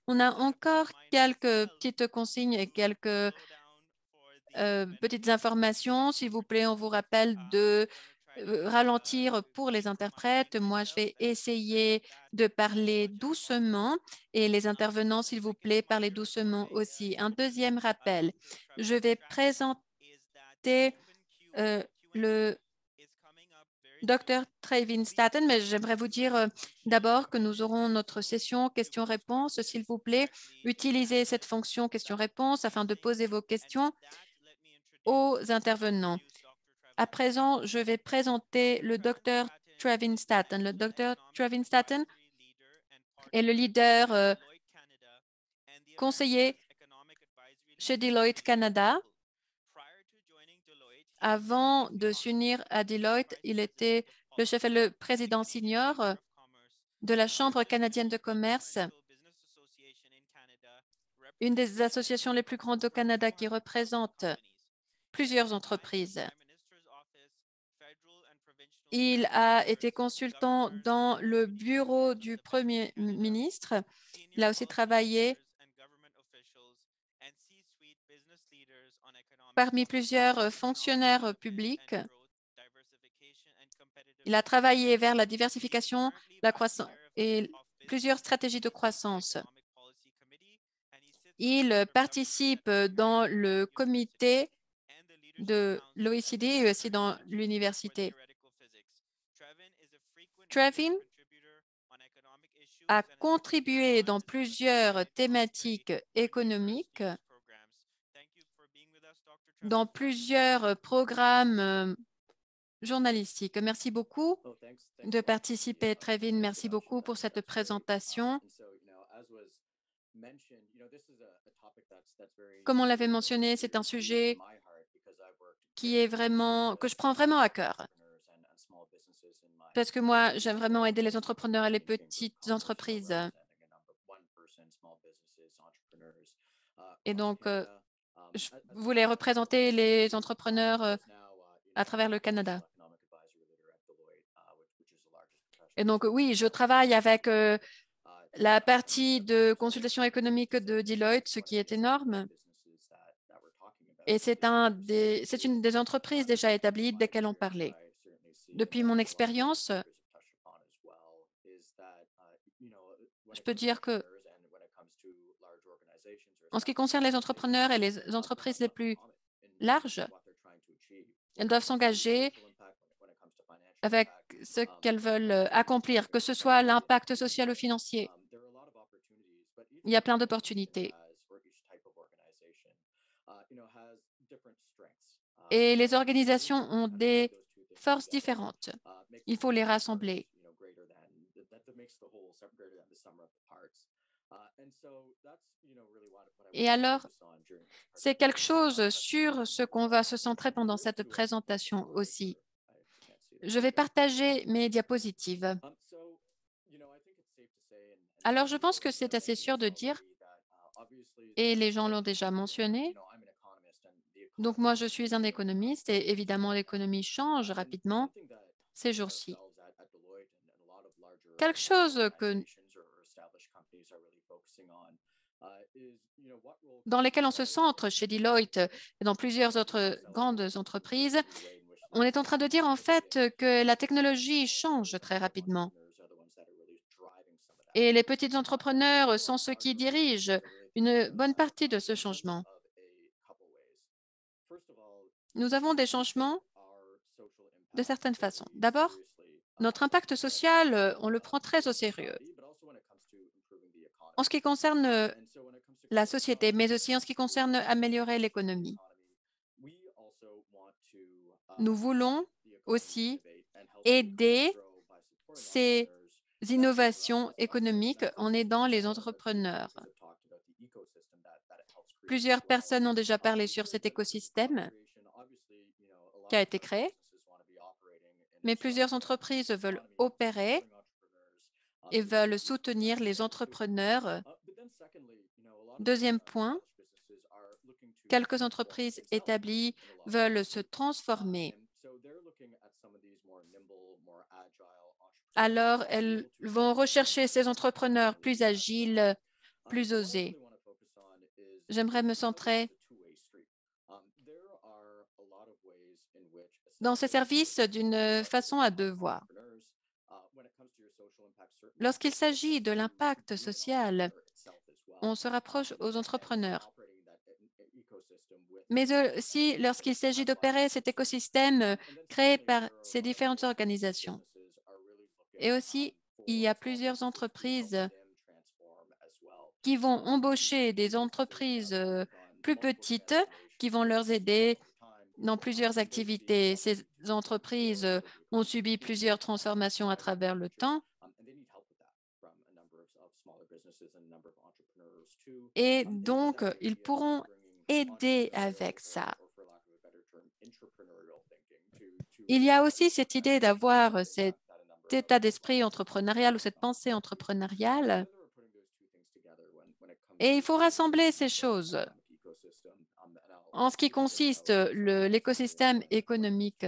On a encore quelques petites consignes et quelques petites informations. S'il vous plaît, on vous rappelle de ralentir pour les interprètes. Moi, je vais essayer de parler doucement et les intervenants, s'il vous plaît, parlez doucement aussi. Un deuxième rappel, je vais présenter le Dr. Trevin Staten, mais j'aimerais vous dire d'abord que nous aurons notre session questions-réponses. S'il vous plaît, utilisez cette fonction questions-réponses afin de poser vos questions aux intervenants. À présent, je vais présenter le Dr. Trevin Staten. Le Dr. Trevin Staten est le leader conseiller chez Deloitte Canada. Avant de s'unir à Deloitte, il était le chef et le président senior de la Chambre canadienne de commerce, une des associations les plus grandes au Canada qui représente plusieurs entreprises. Il a été consultant dans le bureau du Premier ministre. Il a aussi travaillé parmi plusieurs fonctionnaires publics. Il a travaillé vers la diversification, la croissance et plusieurs stratégies de croissance. Il participe dans le comité de l'OECD et aussi dans l'université. Trevin a contribué dans plusieurs thématiques économiques, dans plusieurs programmes journalistiques. Merci beaucoup de participer, Trevin. Merci beaucoup pour cette présentation. Comme on l'avait mentionné, c'est un sujet que je prends vraiment à cœur. Parce que moi, j'aime vraiment aider les entrepreneurs et les petites entreprises. Et donc, je voulais représenter les entrepreneurs à travers le Canada. Et donc, oui, je travaille avec la partie de consultation économique de Deloitte, ce qui est énorme. Et c'est une des entreprises déjà établies desquelles on parlait. Depuis mon expérience, je peux dire que en ce qui concerne les entrepreneurs et les entreprises les plus larges, elles doivent s'engager avec ce qu'elles veulent accomplir, que ce soit l'impact social ou financier. Il y a plein d'opportunités. Et les organisations ont des forces différentes. Il faut les rassembler. Et alors, c'est quelque chose sur ce qu'on va se centrer pendant cette présentation aussi. Je vais partager mes diapositives. Alors, je pense que c'est assez sûr de dire, et les gens l'ont déjà mentionné, donc moi, je suis un économiste et évidemment, l'économie change rapidement ces jours-ci. Quelque chose dans lequel on se centre chez Deloitte et dans plusieurs autres grandes entreprises, on est en train de dire en fait que la technologie change très rapidement. Et les petits entrepreneurs sont ceux qui dirigent une bonne partie de ce changement. Nous avons des changements de certaines façons. D'abord, notre impact social, on le prend très au sérieux. En ce qui concerne la société, mais aussi en ce qui concerne améliorer l'économie. Nous voulons aussi aider ces innovations économiques en aidant les entrepreneurs. Plusieurs personnes ont déjà parlé sur cet écosystème qui a été créé, mais plusieurs entreprises veulent opérer et veulent soutenir les entrepreneurs. Deuxième point, quelques entreprises établies veulent se transformer. Alors, elles vont rechercher ces entrepreneurs plus agiles, plus osés. J'aimerais me centrer dans ces services d'une façon à deux voies. Lorsqu'il s'agit de l'impact social, on se rapproche aux entrepreneurs. Mais aussi lorsqu'il s'agit d'opérer cet écosystème créé par ces différentes organisations. Et aussi, il y a plusieurs entreprises qui vont embaucher des entreprises plus petites qui vont leur aider dans plusieurs activités. Ces entreprises ont subi plusieurs transformations à travers le temps. Et donc, ils pourront aider avec ça. Il y a aussi cette idée d'avoir cet état d'esprit entrepreneurial ou cette pensée entrepreneuriale. Et il faut rassembler ces choses. En ce qui consiste l'écosystème économique,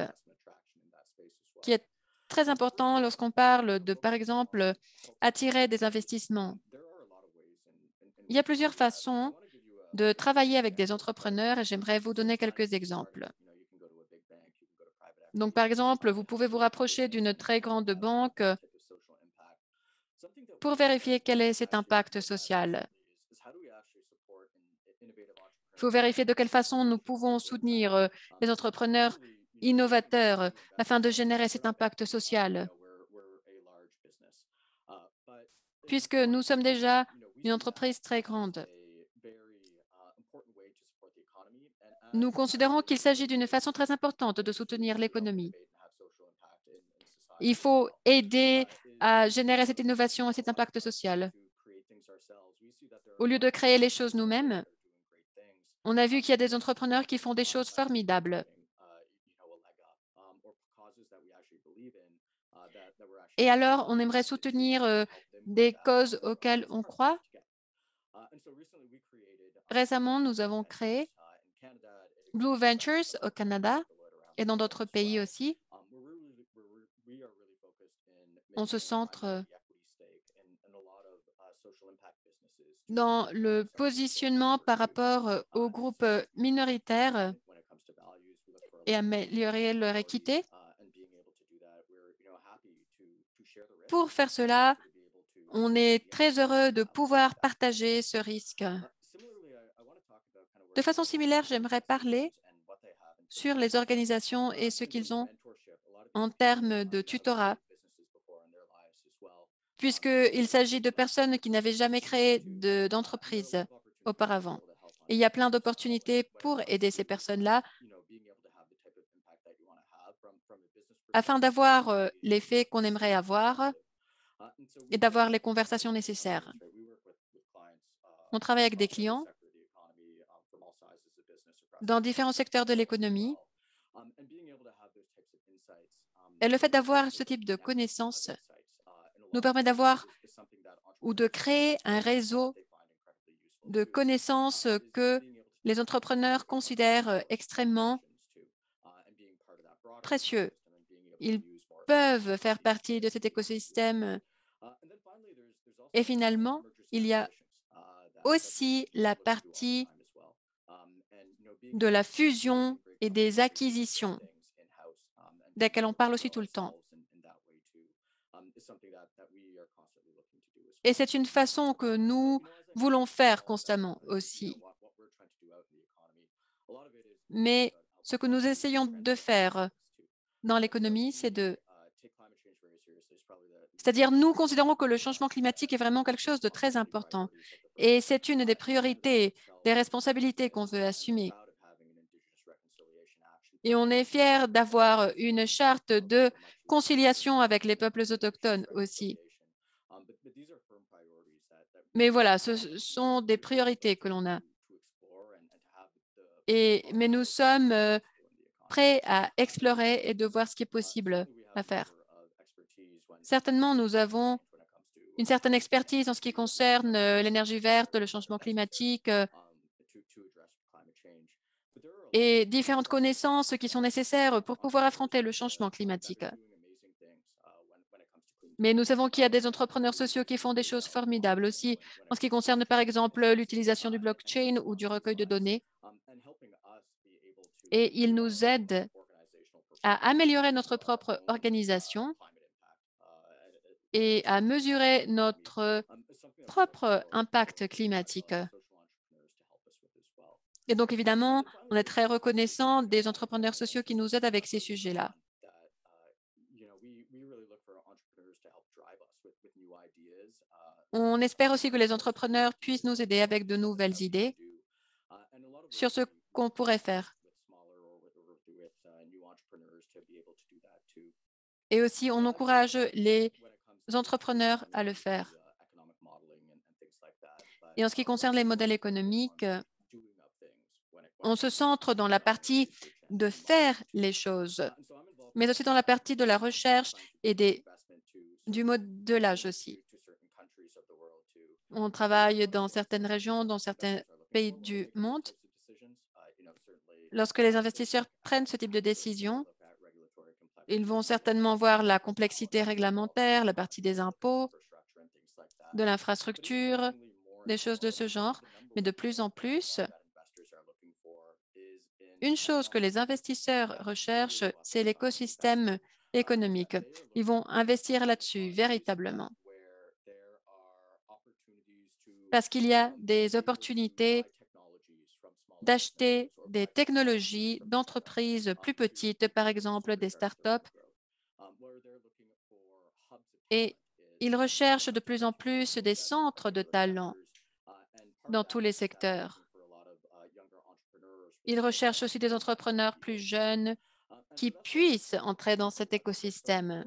qui est très important lorsqu'on parle de, par exemple, attirer des investissements. Il y a plusieurs façons de travailler avec des entrepreneurs et j'aimerais vous donner quelques exemples. Donc, par exemple, vous pouvez vous rapprocher d'une très grande banque pour vérifier quel est cet impact social. Il faut vérifier de quelle façon nous pouvons soutenir les entrepreneurs innovateurs afin de générer cet impact social. Puisque nous sommes déjà une entreprise très grande. Nous considérons qu'il s'agit d'une façon très importante de soutenir l'économie. Il faut aider à générer cette innovation et cet impact social. Au lieu de créer les choses nous-mêmes, on a vu qu'il y a des entrepreneurs qui font des choses formidables. Et alors, on aimerait soutenir des causes auxquelles on croit. Récemment, nous avons créé Blue Ventures au Canada et dans d'autres pays aussi. On se centre dans le positionnement par rapport aux groupes minoritaires et améliorer leur équité. Pour faire cela, on est très heureux de pouvoir partager ce risque. De façon similaire, j'aimerais parler sur les organisations et ce qu'ils ont en termes de tutorat, puisqu'il s'agit de personnes qui n'avaient jamais créé d'entreprise auparavant. Et il y a plein d'opportunités pour aider ces personnes-là afin d'avoir l'effet qu'on aimerait avoir et d'avoir les conversations nécessaires. On travaille avec des clients dans différents secteurs de l'économie. Et le fait d'avoir ce type de connaissances nous permet d'avoir ou de créer un réseau de connaissances que les entrepreneurs considèrent extrêmement précieux. Ils peuvent faire partie de cet écosystème. Et finalement, il y a aussi la partie de la fusion et des acquisitions, desquelles on parle aussi tout le temps. Et c'est une façon que nous voulons faire constamment aussi. Mais ce que nous essayons de faire dans l'économie, c'est-à-dire nous considérons que le changement climatique est vraiment quelque chose de très important. Et c'est une des priorités, des responsabilités qu'on veut assumer. Et on est fiers d'avoir une charte de conciliation avec les peuples autochtones aussi. Mais voilà, ce sont des priorités que l'on a. Mais nous sommes prêts à explorer et de voir ce qui est possible à faire. Certainement, nous avons une certaine expertise en ce qui concerne l'énergie verte, le changement climatique et différentes connaissances qui sont nécessaires pour pouvoir affronter le changement climatique. Mais nous savons qu'il y a des entrepreneurs sociaux qui font des choses formidables aussi en ce qui concerne, par exemple, l'utilisation du blockchain ou du recueil de données. Et ils nous aident à améliorer notre propre organisation et à mesurer notre propre impact climatique. Et donc, évidemment, on est très reconnaissant des entrepreneurs sociaux qui nous aident avec ces sujets-là. On espère aussi que les entrepreneurs puissent nous aider avec de nouvelles idées sur ce qu'on pourrait faire. Et aussi, on encourage les entrepreneurs à le faire. Et en ce qui concerne les modèles économiques, on se centre dans la partie de faire les choses, mais aussi dans la partie de la recherche et du modelage aussi. On travaille dans certaines régions, dans certains pays du monde. Lorsque les investisseurs prennent ce type de décision, ils vont certainement voir la complexité réglementaire, la partie des impôts, de l'infrastructure, des choses de ce genre. Mais de plus en plus, une chose que les investisseurs recherchent, c'est l'écosystème économique. Ils vont investir là-dessus véritablement. Parce qu'il y a des opportunités d'acheter des technologies d'entreprises plus petites, par exemple des startups. Et ils recherchent de plus en plus des centres de talent dans tous les secteurs. Ils recherchent aussi des entrepreneurs plus jeunes qui puissent entrer dans cet écosystème.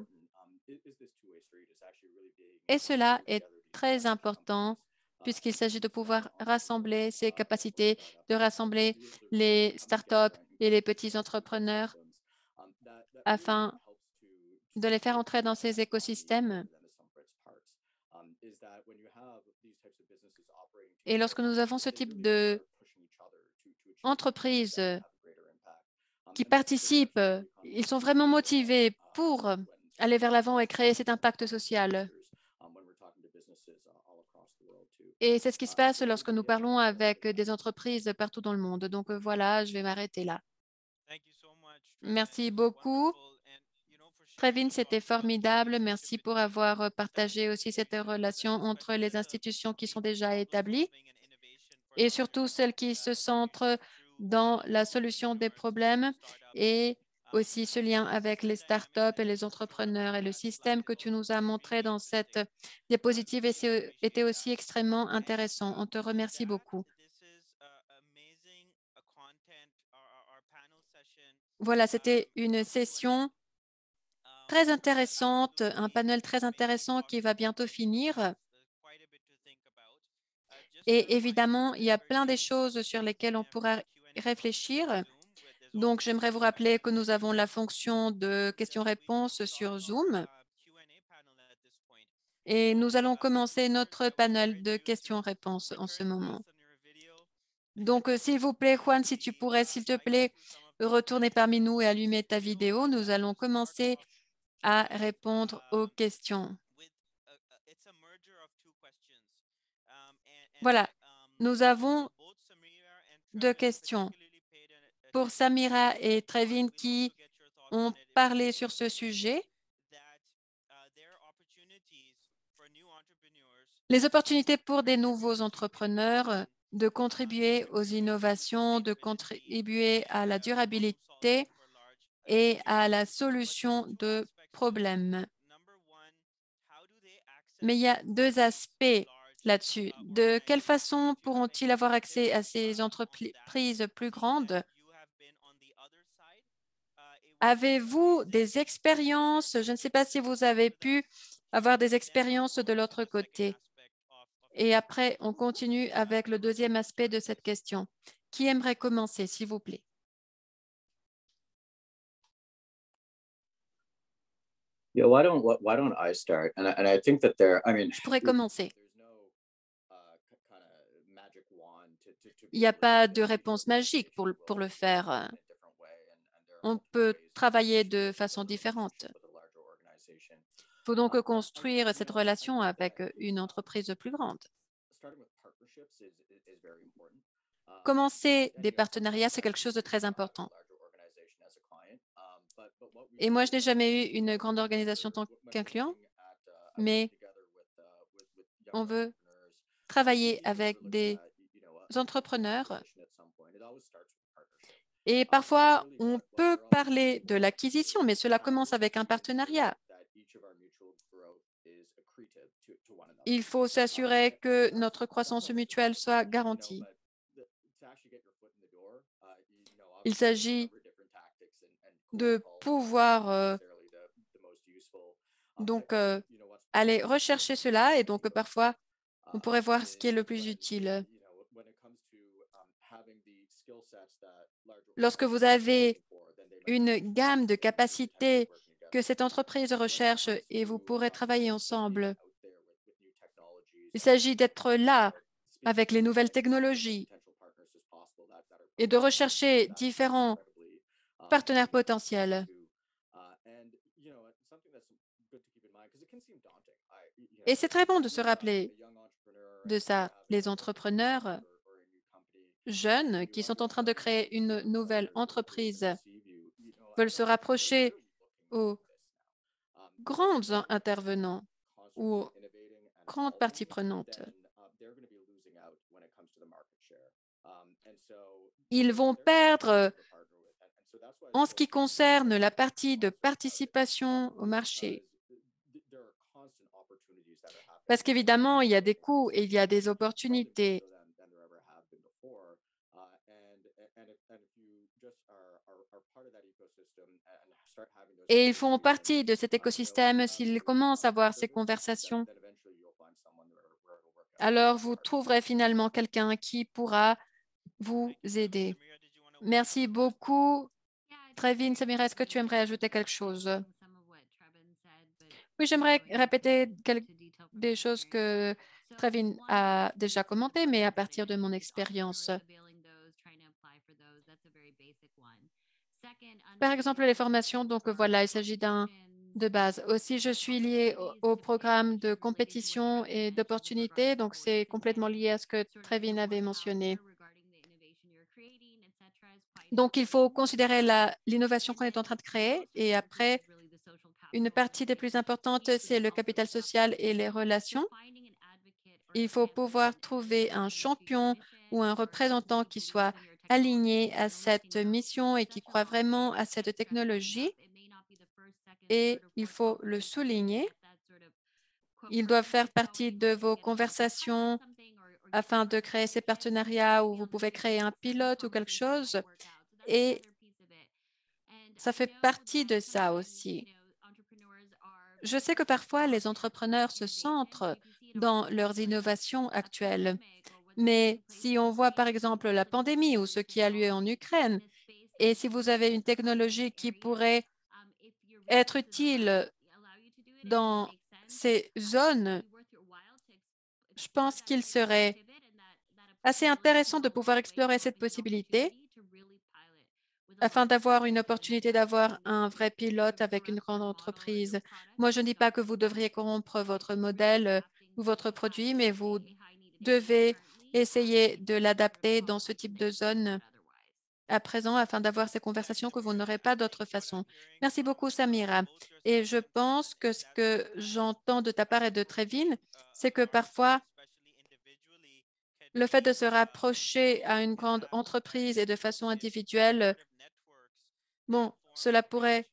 Et cela est très important puisqu'il s'agit de pouvoir rassembler ces capacités, de rassembler les startups et les petits entrepreneurs afin de les faire entrer dans ces écosystèmes. Et lorsque nous avons ce type d'entreprise qui participent, ils sont vraiment motivés pour aller vers l'avant et créer cet impact social. Et c'est ce qui se passe lorsque nous parlons avec des entreprises partout dans le monde. Donc voilà, je vais m'arrêter là. Merci beaucoup. Trevin, c'était formidable. Merci pour avoir partagé aussi cette relation entre les institutions qui sont déjà établies et surtout celles qui se centrent dans la solution des problèmes et aussi ce lien avec les startups et les entrepreneurs. Et le système que tu nous as montré dans cette diapositive était aussi extrêmement intéressant. On te remercie beaucoup. Voilà, c'était une session très intéressante, un panel très intéressant qui va bientôt finir. Et évidemment, il y a plein de choses sur lesquelles on pourra réfléchir. Donc, j'aimerais vous rappeler que nous avons la fonction de questions-réponses sur Zoom. Et nous allons commencer notre panel de questions-réponses en ce moment. Donc, s'il vous plaît, Juan, si tu pourrais, s'il te plaît, retourner parmi nous et allumer ta vidéo, nous allons commencer à répondre aux questions. Voilà, nous avons deux questions pour Samira et Trevin qui ont parlé sur ce sujet. Les opportunités pour des nouveaux entrepreneurs de contribuer aux innovations, de contribuer à la durabilité et à la solution de problèmes. Mais il y a deux aspects là-dessus. De quelle façon pourront-ils avoir accès à ces entreprises plus grandes? Avez-vous des expériences? Je ne sais pas si vous avez pu avoir des expériences de l'autre côté. Et après, on continue avec le deuxième aspect de cette question. Qui aimerait commencer, s'il vous plaît? Yeah, why don't I start? And I think that Je pourrais commencer. Il n'y a pas de réponse magique pour le faire. On peut travailler de façon différente. Il faut donc construire cette relation avec une entreprise plus grande. Commencer des partenariats, c'est quelque chose de très important. Et moi, je n'ai jamais eu une grande organisation en tant qu'un client, mais on veut travailler avec des entrepreneurs. Et parfois, on peut parler de l'acquisition, mais cela commence avec un partenariat. Il faut s'assurer que notre croissance mutuelle soit garantie. Il s'agit de pouvoir aller rechercher cela et donc parfois, on pourrait voir ce qui est le plus utile. Lorsque vous avez une gamme de capacités que cette entreprise recherche et vous pourrez travailler ensemble, il s'agit d'être là avec les nouvelles technologies et de rechercher différents partenaires potentiels. Et c'est très bon de se rappeler de ça. Les entrepreneurs jeunes qui sont en train de créer une nouvelle entreprise veulent se rapprocher aux grands intervenants ou aux grandes parties prenantes. Ils vont perdre en ce qui concerne la partie de participation au marché. Parce qu'évidemment, il y a des coûts et il y a des opportunités. Et ils font partie de cet écosystème. S'ils commencent à avoir ces conversations, alors vous trouverez finalement quelqu'un qui pourra vous aider. Merci beaucoup. Trevin, Samira, est-ce que tu aimerais ajouter quelque chose? Oui, j'aimerais répéter des choses que Trevin a déjà commentées, mais à partir de mon expérience. Par exemple, les formations, donc voilà, il s'agit d'un de base. Aussi, je suis liée au programme de compétition et d'opportunités, donc c'est complètement lié à ce que Trevin avait mentionné. Donc, il faut considérer l'innovation qu'on est en train de créer et après, une partie des plus importantes, c'est le capital social et les relations. Il faut pouvoir trouver un champion ou un représentant qui soit aligné à cette mission et qui croit vraiment à cette technologie. Et il faut le souligner. Ils doivent faire partie de vos conversations afin de créer ces partenariats où vous pouvez créer un pilote ou quelque chose. Et ça fait partie de ça aussi. Je sais que parfois, les entrepreneurs se centrent dans leurs innovations actuelles. Mais si on voit par exemple la pandémie ou ce qui a lieu en Ukraine, et si vous avez une technologie qui pourrait être utile dans ces zones, je pense qu'il serait assez intéressant de pouvoir explorer cette possibilité afin d'avoir une opportunité d'avoir un vrai pilote avec une grande entreprise. Moi, je ne dis pas que vous devriez corrompre votre modèle ou votre produit, mais vous devez essayer de l'adapter dans ce type de zone à présent afin d'avoir ces conversations que vous n'aurez pas d'autre façon. Merci beaucoup, Samira. Et je pense que ce que j'entends de ta part et de Trévin, c'est que parfois, le fait de se rapprocher à une grande entreprise et de façon individuelle, bon, cela pourrait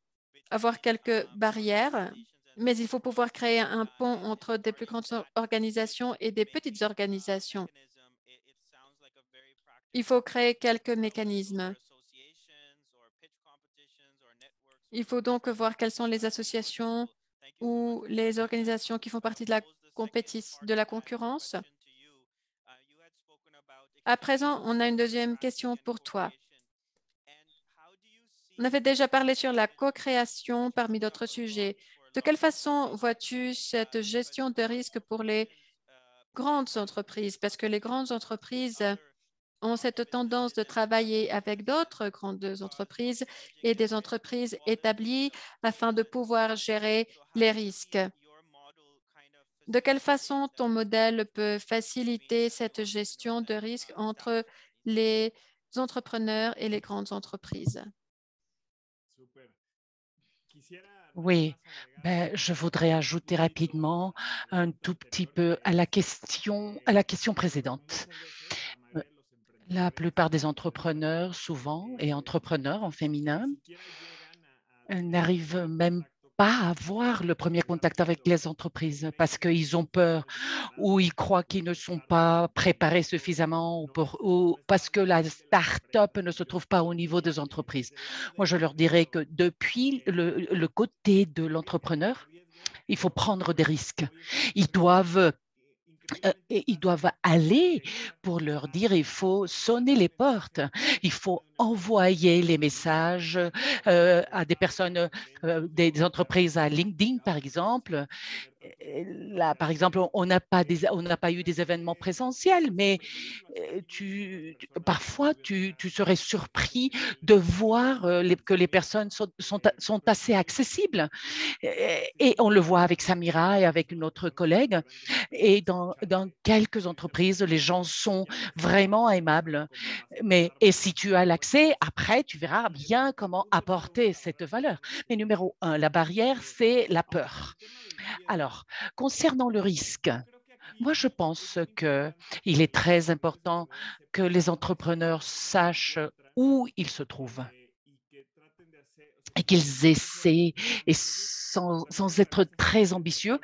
avoir quelques barrières, mais il faut pouvoir créer un pont entre des plus grandes organisations et des petites organisations. Il faut créer quelques mécanismes. Il faut donc voir quelles sont les associations ou les organisations qui font partie de la concurrence. À présent, on a une deuxième question pour toi. On avait déjà parlé sur la co-création parmi d'autres sujets. De quelle façon vois-tu cette gestion de risque pour les grandes entreprises? Parce que les grandes entreprises ont cette tendance de travailler avec d'autres grandes entreprises et des entreprises établies afin de pouvoir gérer les risques. De quelle façon ton modèle peut faciliter cette gestion de risque entre les entrepreneurs et les grandes entreprises? Oui, je voudrais ajouter rapidement un tout petit peu à la question précédente. La plupart des entrepreneurs, souvent, et entrepreneurs en féminin, n'arrivent même pas à avoir le premier contact avec les entreprises parce qu'ils ont peur ou ils croient qu'ils ne sont pas préparés suffisamment ou parce que la start-up ne se trouve pas au niveau des entreprises. Moi, je leur dirais que depuis le côté de l'entrepreneur, il faut prendre des risques. Ils doivent aller pour leur dire, il faut sonner les portes, il faut envoyer les messages à des personnes, des entreprises à LinkedIn, par exemple. Là, par exemple, on n'a pas eu des événements présentiels, mais parfois, tu serais surpris de voir que les personnes sont assez accessibles. Et on le voit avec Samira et avec notre collègue. Et dans quelques entreprises, les gens sont vraiment aimables. Et si tu as l'accès, après, tu verras bien comment apporter cette valeur. Mais numéro un, la barrière, c'est la peur. Alors, concernant le risque, moi, je pense qu'il est très important que les entrepreneurs sachent où ils se trouvent et qu'ils essaient, et sans être très ambitieux,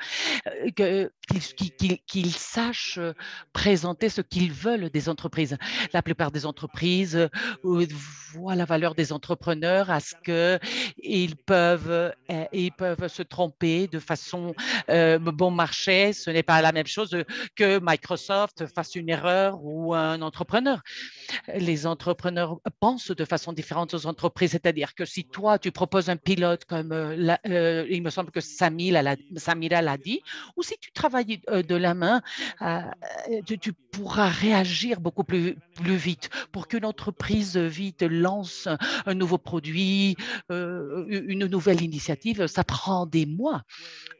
qu'ils sachent présenter ce qu'ils veulent des entreprises. La plupart des entreprises voient la valeur des entrepreneurs à ce qu'ils peuvent se tromper de façon bon marché. Ce n'est pas la même chose que Microsoft fasse une erreur ou un entrepreneur. Les entrepreneurs pensent de façon différente aux entreprises, c'est-à-dire que si toi, tu proposes un pilote comme il me semble que Samira l'a dit, ou si tu travailles de la main, tu pourras réagir beaucoup plus vite pour qu'une entreprise vite lance un nouveau produit, une nouvelle initiative. Ça prend des mois.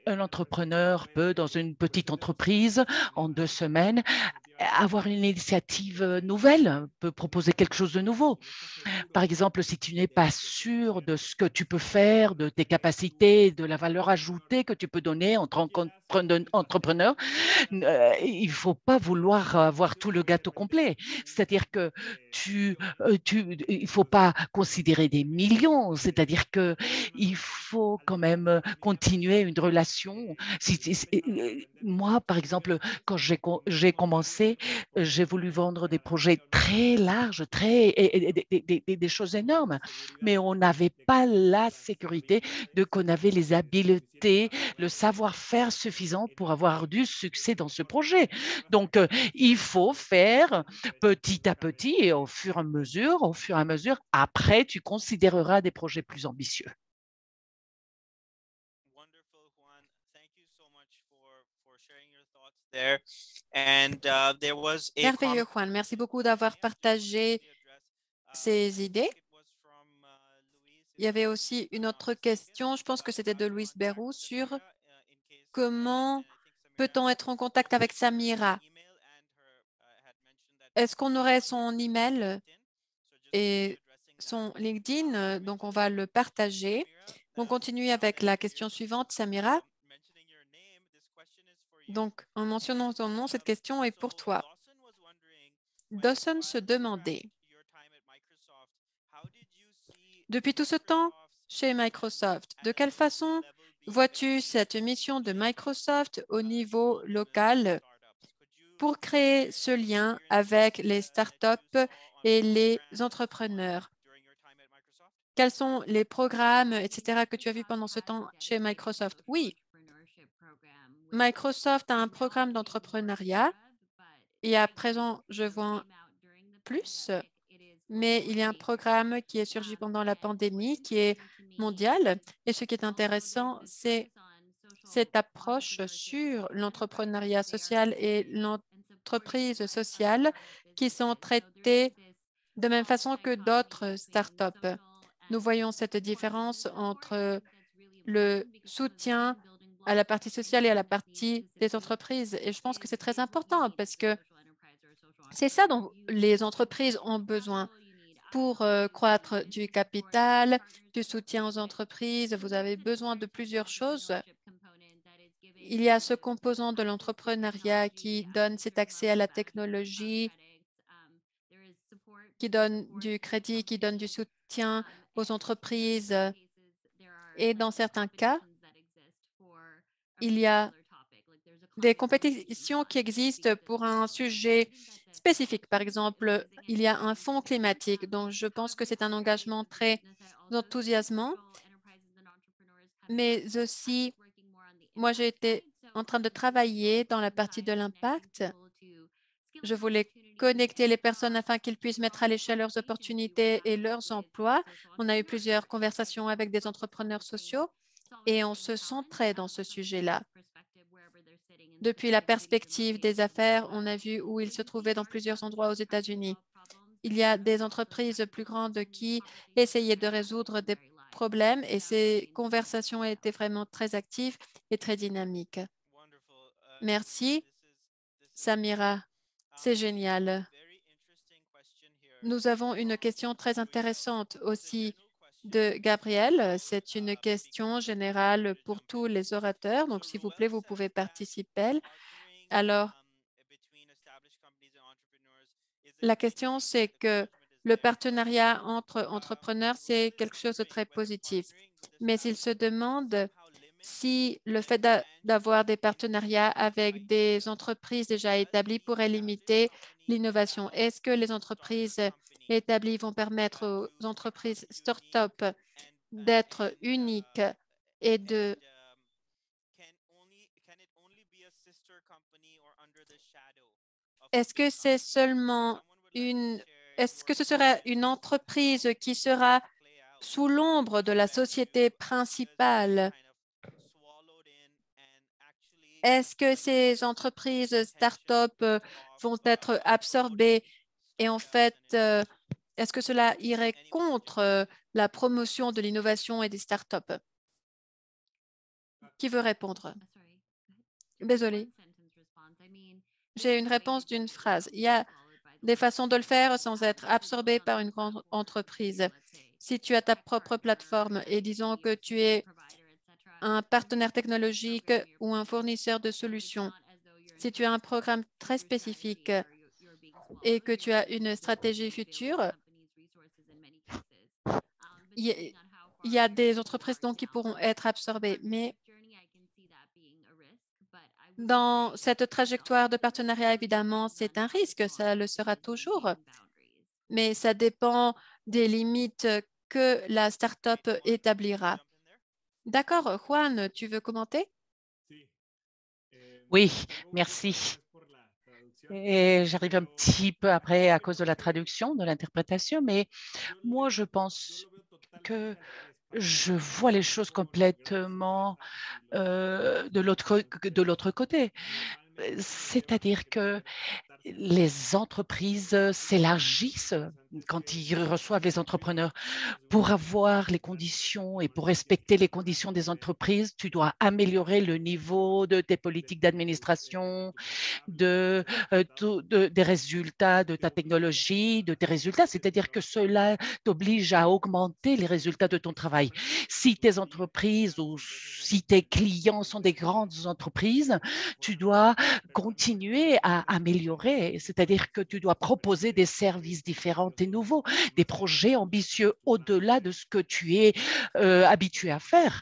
Un entrepreneur peut, dans une petite entreprise, en 2 semaines, avoir une initiative nouvelle, peut proposer quelque chose de nouveau. Par exemple, si tu n'es pas sûr de ce que tu peux faire, de tes capacités, de la valeur ajoutée que tu peux donner en tant qu'entrepreneur, il ne faut pas vouloir avoir tout le gâteau complet. C'est-à-dire que il ne faut pas considérer des millions, c'est-à-dire qu'il faut quand même continuer une relation. Moi, par exemple, quand j'ai commencé, j'ai voulu vendre des projets très larges, des choses énormes, mais on n'avait pas la sécurité qu'on avait les habiletés, le savoir-faire suffisant pour avoir du succès dans ce projet. Donc, il faut faire petit à petit et au fur et à mesure, après, tu considéreras des projets plus ambitieux. Merveilleux, Juan. Merci beaucoup d'avoir partagé ces idées. Il y avait aussi une autre question, je pense que c'était de Louise Berrou, sur comment peut-on être en contact avec Samira? Est-ce qu'on aurait son email et son LinkedIn? Donc, on va le partager. On continue avec la question suivante, Samira. Donc, en mentionnant ton nom, cette question est pour toi. Dawson se demandait, depuis tout ce temps chez Microsoft, de quelle façon vois-tu cette mission de Microsoft au niveau local pour créer ce lien avec les startups et les entrepreneurs? Quels sont les programmes, etc., que tu as vus pendant ce temps chez Microsoft? Oui, Microsoft a un programme d'entrepreneuriat et à présent, je vois plus, mais il y a un programme qui est surgi pendant la pandémie, qui est mondial. Et ce qui est intéressant, c'est cette approche sur l'entrepreneuriat social et l'entreprise sociale qui sont traitées de même façon que d'autres startups. Nous voyons cette différence entre le soutien à la partie sociale et à la partie des entreprises. Et je pense que c'est très important parce que c'est ça dont les entreprises ont besoin pour croître du capital, du soutien aux entreprises. Vous avez besoin de plusieurs choses. Il y a ce composant de l'entrepreneuriat qui donne cet accès à la technologie, qui donne du crédit, qui donne du soutien aux entreprises. Et dans certains cas, il y a des compétitions qui existent pour un sujet spécifique. Par exemple, il y a un fonds climatique, donc je pense que c'est un engagement très enthousiasmant, mais aussi, moi, j'ai été en train de travailler dans la partie de l'impact. Je voulais connecter les personnes afin qu'ils puissent mettre à l'échelle leurs opportunités et leurs emplois. On a eu plusieurs conversations avec des entrepreneurs sociaux et on se centrait dans ce sujet-là. Depuis la perspective des affaires, on a vu où ils se trouvaient dans plusieurs endroits aux États-Unis. Il y a des entreprises plus grandes qui essayaient de résoudre des problèmes et ces conversations étaient vraiment très actives et très dynamiques. Merci, Samira. C'est génial. Nous avons une question très intéressante aussi de Gabriel. C'est une question générale pour tous les orateurs. Donc, s'il vous plaît, vous pouvez participer. Alors, la question, c'est que le partenariat entre entrepreneurs, c'est quelque chose de très positif. Mais il se demande si le fait d'avoir des partenariats avec des entreprises déjà établies pourrait limiter l'innovation. Est-ce que les entreprises établies vont permettre aux entreprises start-up d'être uniques et de... Est-ce que c'est seulement est-ce que ce sera une entreprise qui sera sous l'ombre de la société principale? Est-ce que ces entreprises start-up vont être absorbées et en fait, est-ce que cela irait contre la promotion de l'innovation et des start-up? Qui veut répondre? Désolée. J'ai une réponse d'une phrase. Il y a des façons de le faire sans être absorbé par une grande entreprise. Si tu as ta propre plateforme et disons que tu es un partenaire technologique ou un fournisseur de solutions, si tu as un programme très spécifique et que tu as une stratégie future, il y a des entreprises donc qui pourront être absorbées. Mais dans cette trajectoire de partenariat, évidemment, c'est un risque, ça le sera toujours, mais ça dépend des limites que la start-up établira. D'accord, Juan, tu veux commenter? Oui, merci. Et j'arrive un petit peu après à cause de la traduction, de l'interprétation, mais moi, je pense que je vois les choses complètement de l'autre côté. C'est-à-dire que les entreprises s'élargissent quand ils reçoivent les entrepreneurs. Pour avoir les conditions et pour respecter les conditions des entreprises, tu dois améliorer le niveau de tes politiques d'administration, des résultats de ta technologie, de tes résultats. C'est-à-dire que cela t'oblige à augmenter les résultats de ton travail. Si tes entreprises ou si tes clients sont des grandes entreprises, tu dois continuer à améliorer, c'est-à-dire que tu dois proposer des services différents et nouveaux, des projets ambitieux au-delà de ce que tu es habitué à faire.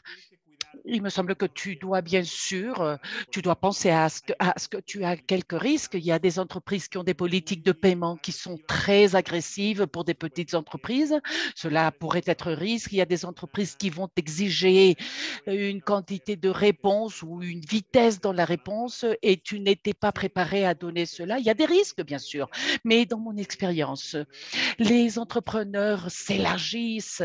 Il me semble que tu dois bien sûr, tu dois penser à ce que tu as quelques risques. Il y a des entreprises qui ont des politiques de paiement qui sont très agressives pour des petites entreprises. Cela pourrait être risque. Il y a des entreprises qui vont exiger une quantité de réponse ou une vitesse dans la réponse et tu n'étais pas préparé à donner cela. Il y a des risques, bien sûr, mais dans mon expérience, les entrepreneurs s'élargissent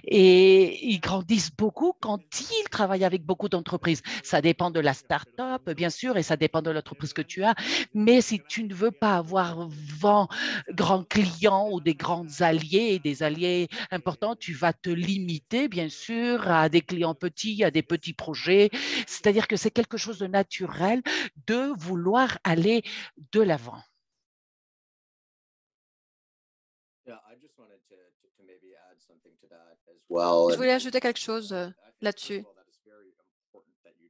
et ils grandissent beaucoup quand ils travaillent avec beaucoup d'entreprises. Ça dépend de la start-up, bien sûr, et ça dépend de l'entreprise que tu as. Mais si tu ne veux pas avoir 20 grands clients ou des grands alliés, des alliés importants, tu vas te limiter, bien sûr, à des clients petits, à des petits projets. C'est-à-dire que c'est quelque chose de naturel de vouloir aller de l'avant. Je voulais ajouter quelque chose là-dessus.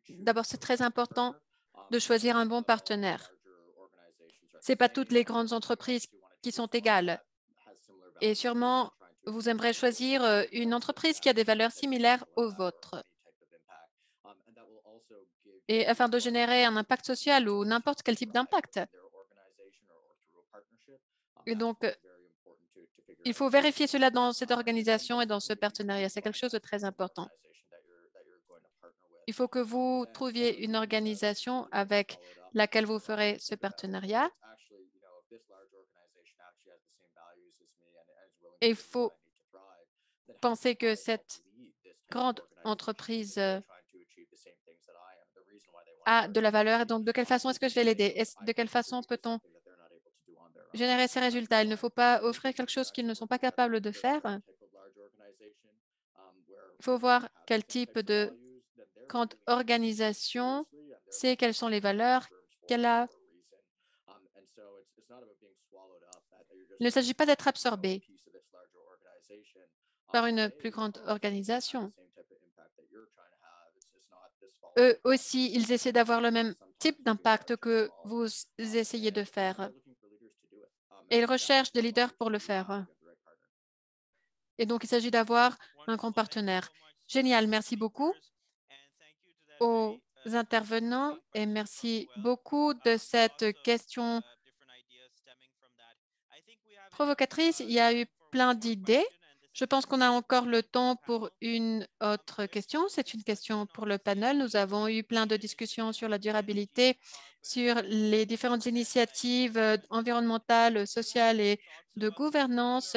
D'abord, c'est très important de choisir un bon partenaire. Ce n'est pas toutes les grandes entreprises qui sont égales. Et sûrement, vous aimeriez choisir une entreprise qui a des valeurs similaires aux vôtres. Et afin de générer un impact social ou n'importe quel type d'impact. Et donc, il faut vérifier cela dans cette organisation et dans ce partenariat. C'est quelque chose de très important. Il faut que vous trouviez une organisation avec laquelle vous ferez ce partenariat. Et il faut penser que cette grande entreprise a de la valeur. Et donc, de quelle façon est-ce que je vais l'aider? De quelle façon peut-on générer ces résultats? Il ne faut pas offrir quelque chose qu'ils ne sont pas capables de faire. Il faut voir quel type de grande organisation sait quelles sont les valeurs qu'elle a. Il ne s'agit pas d'être absorbé par une plus grande organisation. Eux aussi, ils essaient d'avoir le même type d'impact que vous essayez de faire. Et ils recherchent des leaders pour le faire. Et donc, il s'agit d'avoir un grand partenaire. Génial, merci beaucoup aux intervenants et merci beaucoup de cette question provocatrice. Il y a eu plein d'idées. Je pense qu'on a encore le temps pour une autre question. C'est une question pour le panel. Nous avons eu plein de discussions sur la durabilité, sur les différentes initiatives environnementales, sociales et de gouvernance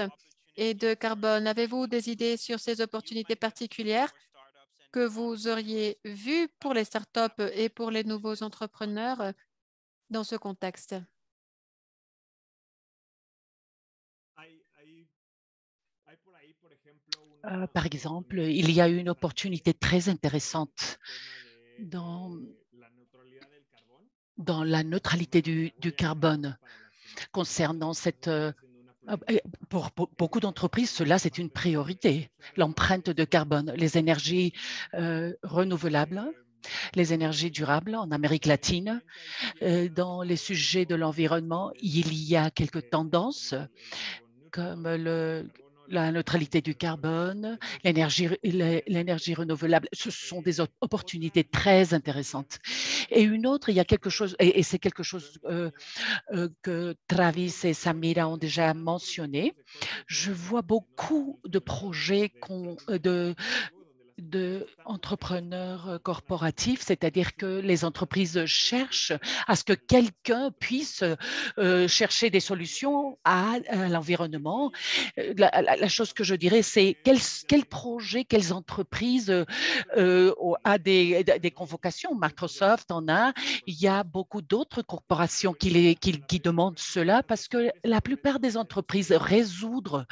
et de carbone. Avez-vous des idées sur ces opportunités particulières que vous auriez vues pour les startups et pour les nouveaux entrepreneurs dans ce contexte? Par exemple, il y a eu une opportunité très intéressante dans la neutralité du carbone concernant cette... Pour beaucoup d'entreprises, cela, c'est une priorité, l'empreinte de carbone, les énergies renouvelables, les énergies durables en Amérique latine. Dans les sujets de l'environnement, il y a quelques tendances comme la neutralité du carbone, l'énergie renouvelable. Ce sont des opportunités très intéressantes. Et une autre, il y a quelque chose, et c'est quelque chose que Travis et Samira ont déjà mentionné. Je vois beaucoup de projets d'entrepreneurs corporatifs, c'est-à-dire que les entreprises cherchent à ce que quelqu'un puisse chercher des solutions à l'environnement. La chose que je dirais, c'est quels projets, quelles entreprises a des convocations. Microsoft en a. Il y a beaucoup d'autres corporations qui demandent cela parce que la plupart des entreprises résoudre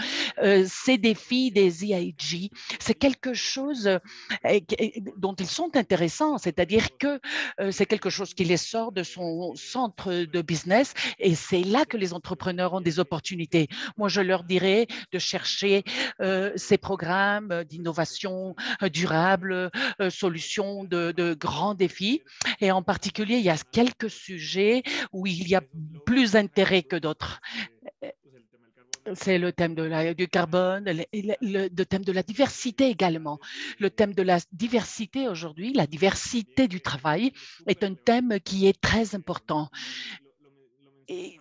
ces défis des EIG, c'est quelque chose dont ils sont intéressants, c'est-à-dire que c'est quelque chose qui les sort de son centre de business et c'est là que les entrepreneurs ont des opportunités. Moi, je leur dirais de chercher ces programmes d'innovation durable, solutions de grands défis. Et en particulier, il y a quelques sujets où il y a plus intérêt que d'autres. C'est le thème du carbone, le thème de la diversité également. Le thème de la diversité aujourd'hui, la diversité du travail, est un thème qui est très important. Et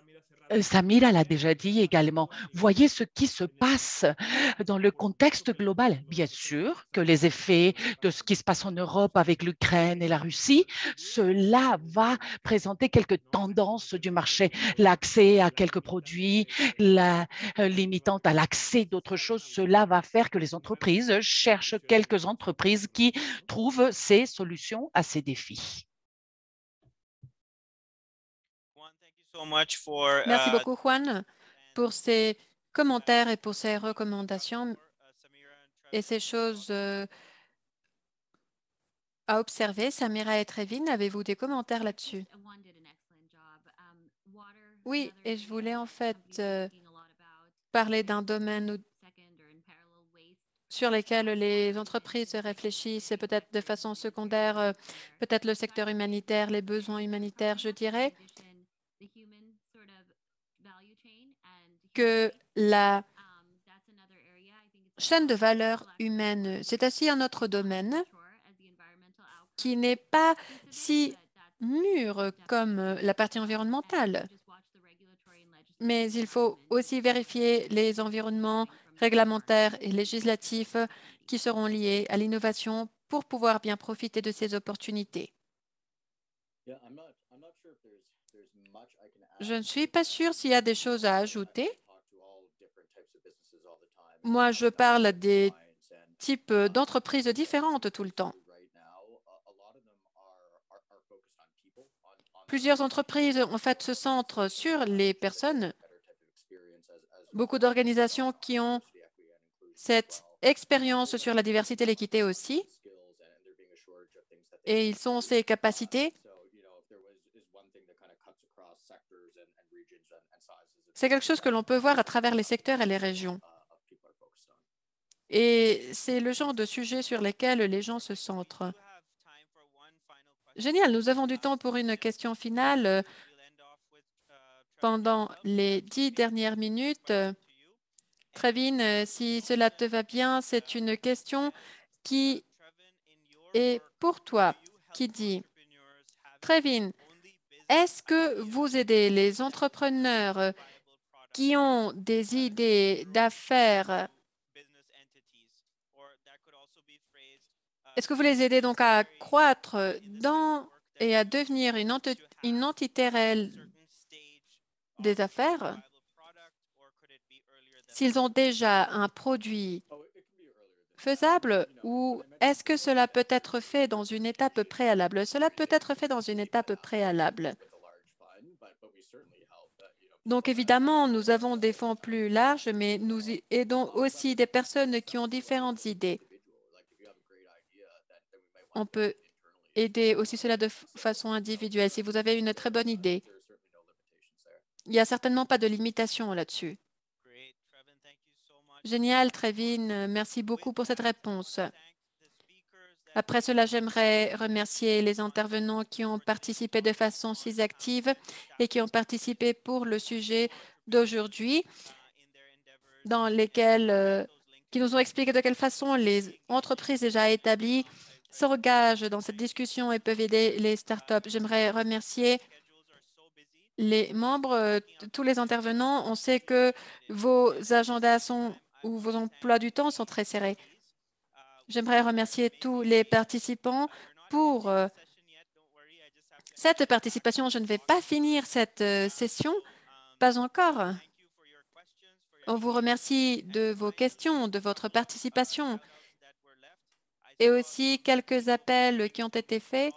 Samira l'a déjà dit également, voyez ce qui se passe dans le contexte global. Bien sûr que les effets de ce qui se passe en Europe avec l'Ukraine et la Russie, cela va présenter quelques tendances du marché. L'accès à quelques produits, la limitante à l'accès d'autres choses, cela va faire que les entreprises cherchent quelques entreprises qui trouvent ces solutions à ces défis. Merci beaucoup, Juan, pour ces commentaires et pour ces recommandations et ces choses à observer. Samira et Trevin, avez-vous des commentaires là-dessus? Oui, et je voulais en fait parler d'un domaine sur lequel les entreprises réfléchissent peut-être de façon secondaire, peut-être le secteur humanitaire, les besoins humanitaires, je dirais que la chaîne de valeur humaine, c'est aussi un autre domaine qui n'est pas si mûr comme la partie environnementale. Mais il faut aussi vérifier les environnements réglementaires et législatifs qui seront liés à l'innovation pour pouvoir bien profiter de ces opportunités. Je ne suis pas sûre s'il y a des choses à ajouter. Moi, je parle des types d'entreprises différentes tout le temps. Plusieurs entreprises, en fait, se centrent sur les personnes. Beaucoup d'organisations qui ont cette expérience sur la diversité et l'équité aussi, et ils ont ces capacités. C'est quelque chose que l'on peut voir à travers les secteurs et les régions. Et c'est le genre de sujet sur lesquels les gens se centrent. Génial, nous avons du temps pour une question finale. Pendant les 10 dernières minutes, Trevin, si cela te va bien, c'est une question qui est pour toi, qui dit, Trevin, est-ce que vous aidez les entrepreneurs qui ont des idées d'affaires? Est-ce que vous les aidez donc à croître et à devenir une entité réelle des affaires? S'ils ont déjà un produit faisable ou est-ce que cela peut être fait dans une étape préalable? Cela peut être fait dans une étape préalable. Donc, évidemment, nous avons des fonds plus larges, mais nous aidons aussi des personnes qui ont différentes idées. On peut aider aussi cela de façon individuelle. Si vous avez une très bonne idée, il n'y a certainement pas de limitation là-dessus. Génial, Trevin. Merci beaucoup pour cette réponse. Après cela, j'aimerais remercier les intervenants qui ont participé de façon si active et qui ont participé pour le sujet d'aujourd'hui, qui nous ont expliqué de quelle façon les entreprises déjà établies s'engagent dans cette discussion et peuvent aider les startups. J'aimerais remercier les membres, tous les intervenants. On sait que vos agendas ou vos emplois du temps sont très serrés. J'aimerais remercier tous les participants pour cette participation. Je ne vais pas finir cette session, pas encore. On vous remercie de vos questions, de votre participation et aussi quelques appels qui ont été faits.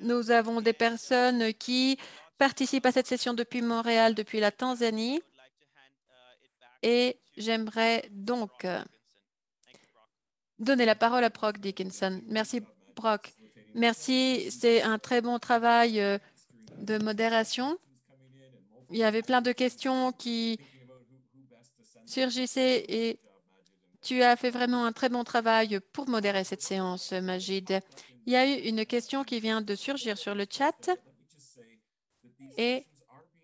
Nous avons des personnes qui participent à cette session depuis Montréal, depuis la Tanzanie. Et j'aimerais donc donner la parole à Brock Dickinson. Merci, Brock. Merci. C'est un très bon travail de modération. Il y avait plein de questions qui surgissaient et tu as fait vraiment un très bon travail pour modérer cette séance, Majid. Il y a eu une question qui vient de surgir sur le chat et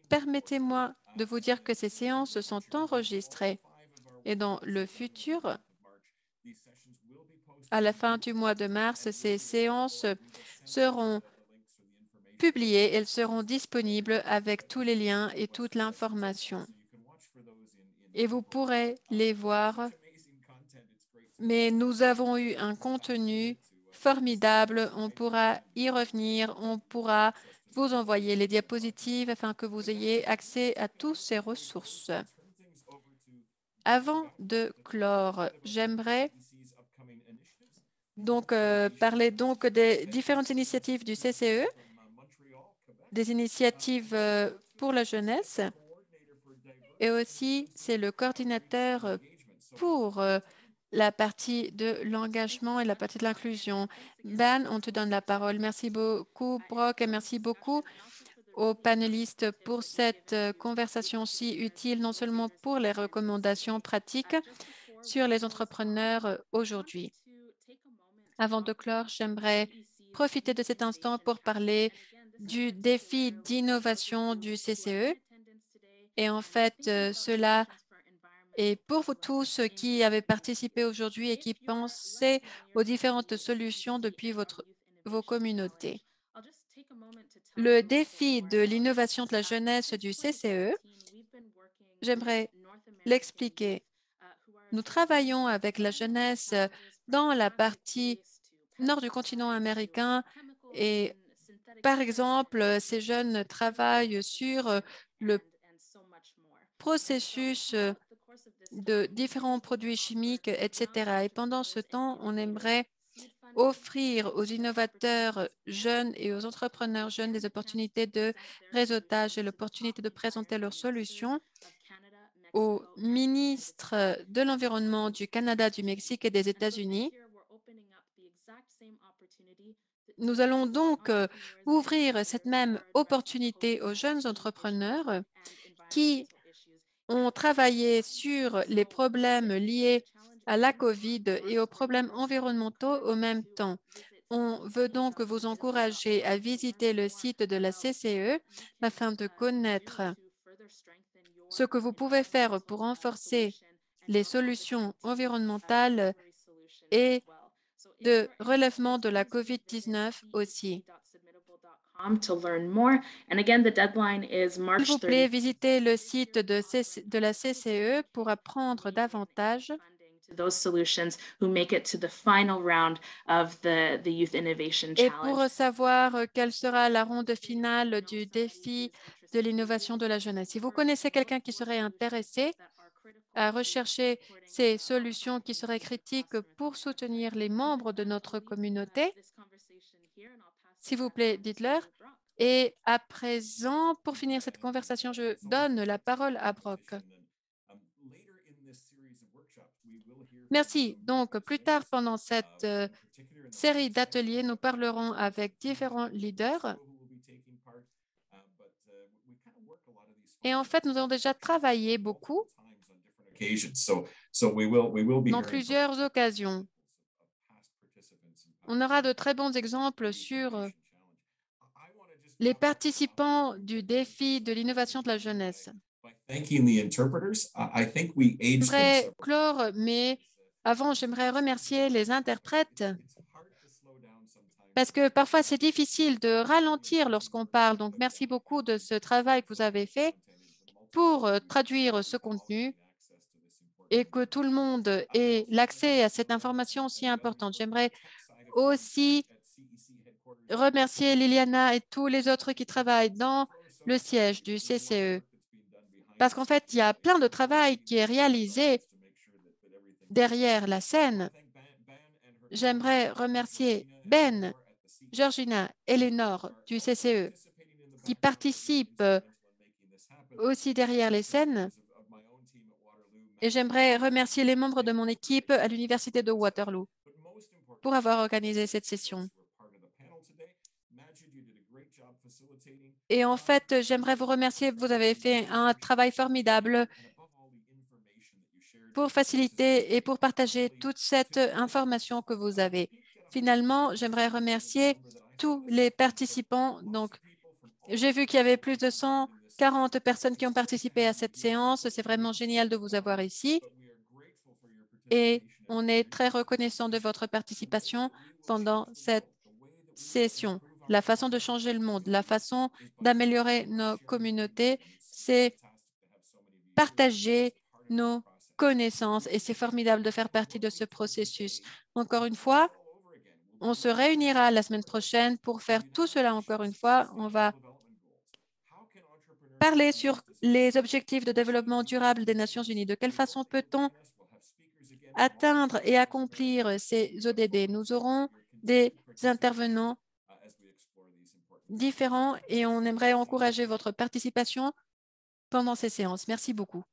permettez-moi de vous dire que ces séances sont enregistrées et dans le futur, à la fin du mois de mars, ces séances seront publiées, elles seront disponibles avec tous les liens et toute l'information. Et vous pourrez les voir. Mais nous avons eu un contenu formidable. On pourra y revenir. On pourra vous envoyer les diapositives afin que vous ayez accès à toutes ces ressources. Avant de clore, j'aimerais donc parler des différentes initiatives du CCE, des initiatives pour la jeunesse, et aussi c'est le coordinateur pour la partie de l'engagement et la partie de l'inclusion. Ben, on te donne la parole. Merci beaucoup, Brock, et merci beaucoup aux panélistes pour cette conversation si utile, non seulement pour les recommandations pratiques sur les entrepreneurs aujourd'hui. Avant de clore, j'aimerais profiter de cet instant pour parler du défi d'innovation du CCE. Et en fait, cela est pour vous tous qui avez participé aujourd'hui et qui pensaient aux différentes solutions depuis vos communautés. Le défi de l'innovation de la jeunesse du CCE, j'aimerais l'expliquer. Nous travaillons avec la jeunesse dans la partie nord du continent américain et, par exemple, ces jeunes travaillent sur le processus de différents produits chimiques, etc. Et pendant ce temps, on aimerait offrir aux innovateurs jeunes et aux entrepreneurs jeunes des opportunités de réseautage et l'opportunité de présenter leurs solutions au ministre de l'Environnement du Canada, du Mexique et des États-Unis. Nous allons donc ouvrir cette même opportunité aux jeunes entrepreneurs qui ont travaillé sur les problèmes liés à la COVID et aux problèmes environnementaux au même temps. On veut donc vous encourager à visiter le site de la CCE afin de connaître ce que vous pouvez faire pour renforcer les solutions environnementales et de relèvement de la COVID-19 aussi. S'il vous plaît, visitez le site de la CCE pour apprendre davantage. Et pour savoir quelle sera la ronde finale du défi de l'innovation de la jeunesse. Si vous connaissez quelqu'un qui serait intéressé à rechercher ces solutions qui seraient critiques pour soutenir les membres de notre communauté, s'il vous plaît, dites-leur. Et à présent, pour finir cette conversation, je donne la parole à Brock. Merci. Donc, plus tard pendant cette série d'ateliers, nous parlerons avec différents leaders. Et en fait, nous avons déjà travaillé beaucoup dans plusieurs occasions. On aura de très bons exemples sur les participants du défi de l'innovation de la jeunesse. J'aimerais clore, mais avant, j'aimerais remercier les interprètes parce que parfois, c'est difficile de ralentir lorsqu'on parle. Donc, merci beaucoup de ce travail que vous avez fait pour traduire ce contenu. et que tout le monde ait l'accès à cette information si importante. J'aimerais aussi remercier Liliana et tous les autres qui travaillent dans le siège du CCE. Parce qu'en fait, il y a plein de travail qui est réalisé derrière la scène. J'aimerais remercier Ben, Georgina, Eleanor du CCE qui participent aussi derrière les scènes. Et j'aimerais remercier les membres de mon équipe à l'Université de Waterloo pour avoir organisé cette session. Et en fait, j'aimerais vous remercier. Vous avez fait un travail formidable pour faciliter et pour partager toute cette information que vous avez. Finalement, j'aimerais remercier tous les participants. Donc, j'ai vu qu'il y avait plus de 140 personnes qui ont participé à cette séance. C'est vraiment génial de vous avoir ici. Et on est très reconnaissant de votre participation pendant cette session. La façon de changer le monde, la façon d'améliorer nos communautés, c'est partager nos connaissances et c'est formidable de faire partie de ce processus. Encore une fois, on se réunira la semaine prochaine pour faire tout cela encore une fois. On va parler sur les objectifs de développement durable des Nations Unies. De quelle façon peut-on atteindre et accomplir ces ODD? Nous aurons des intervenants différents et on aimerait encourager votre participation pendant ces séances. Merci beaucoup.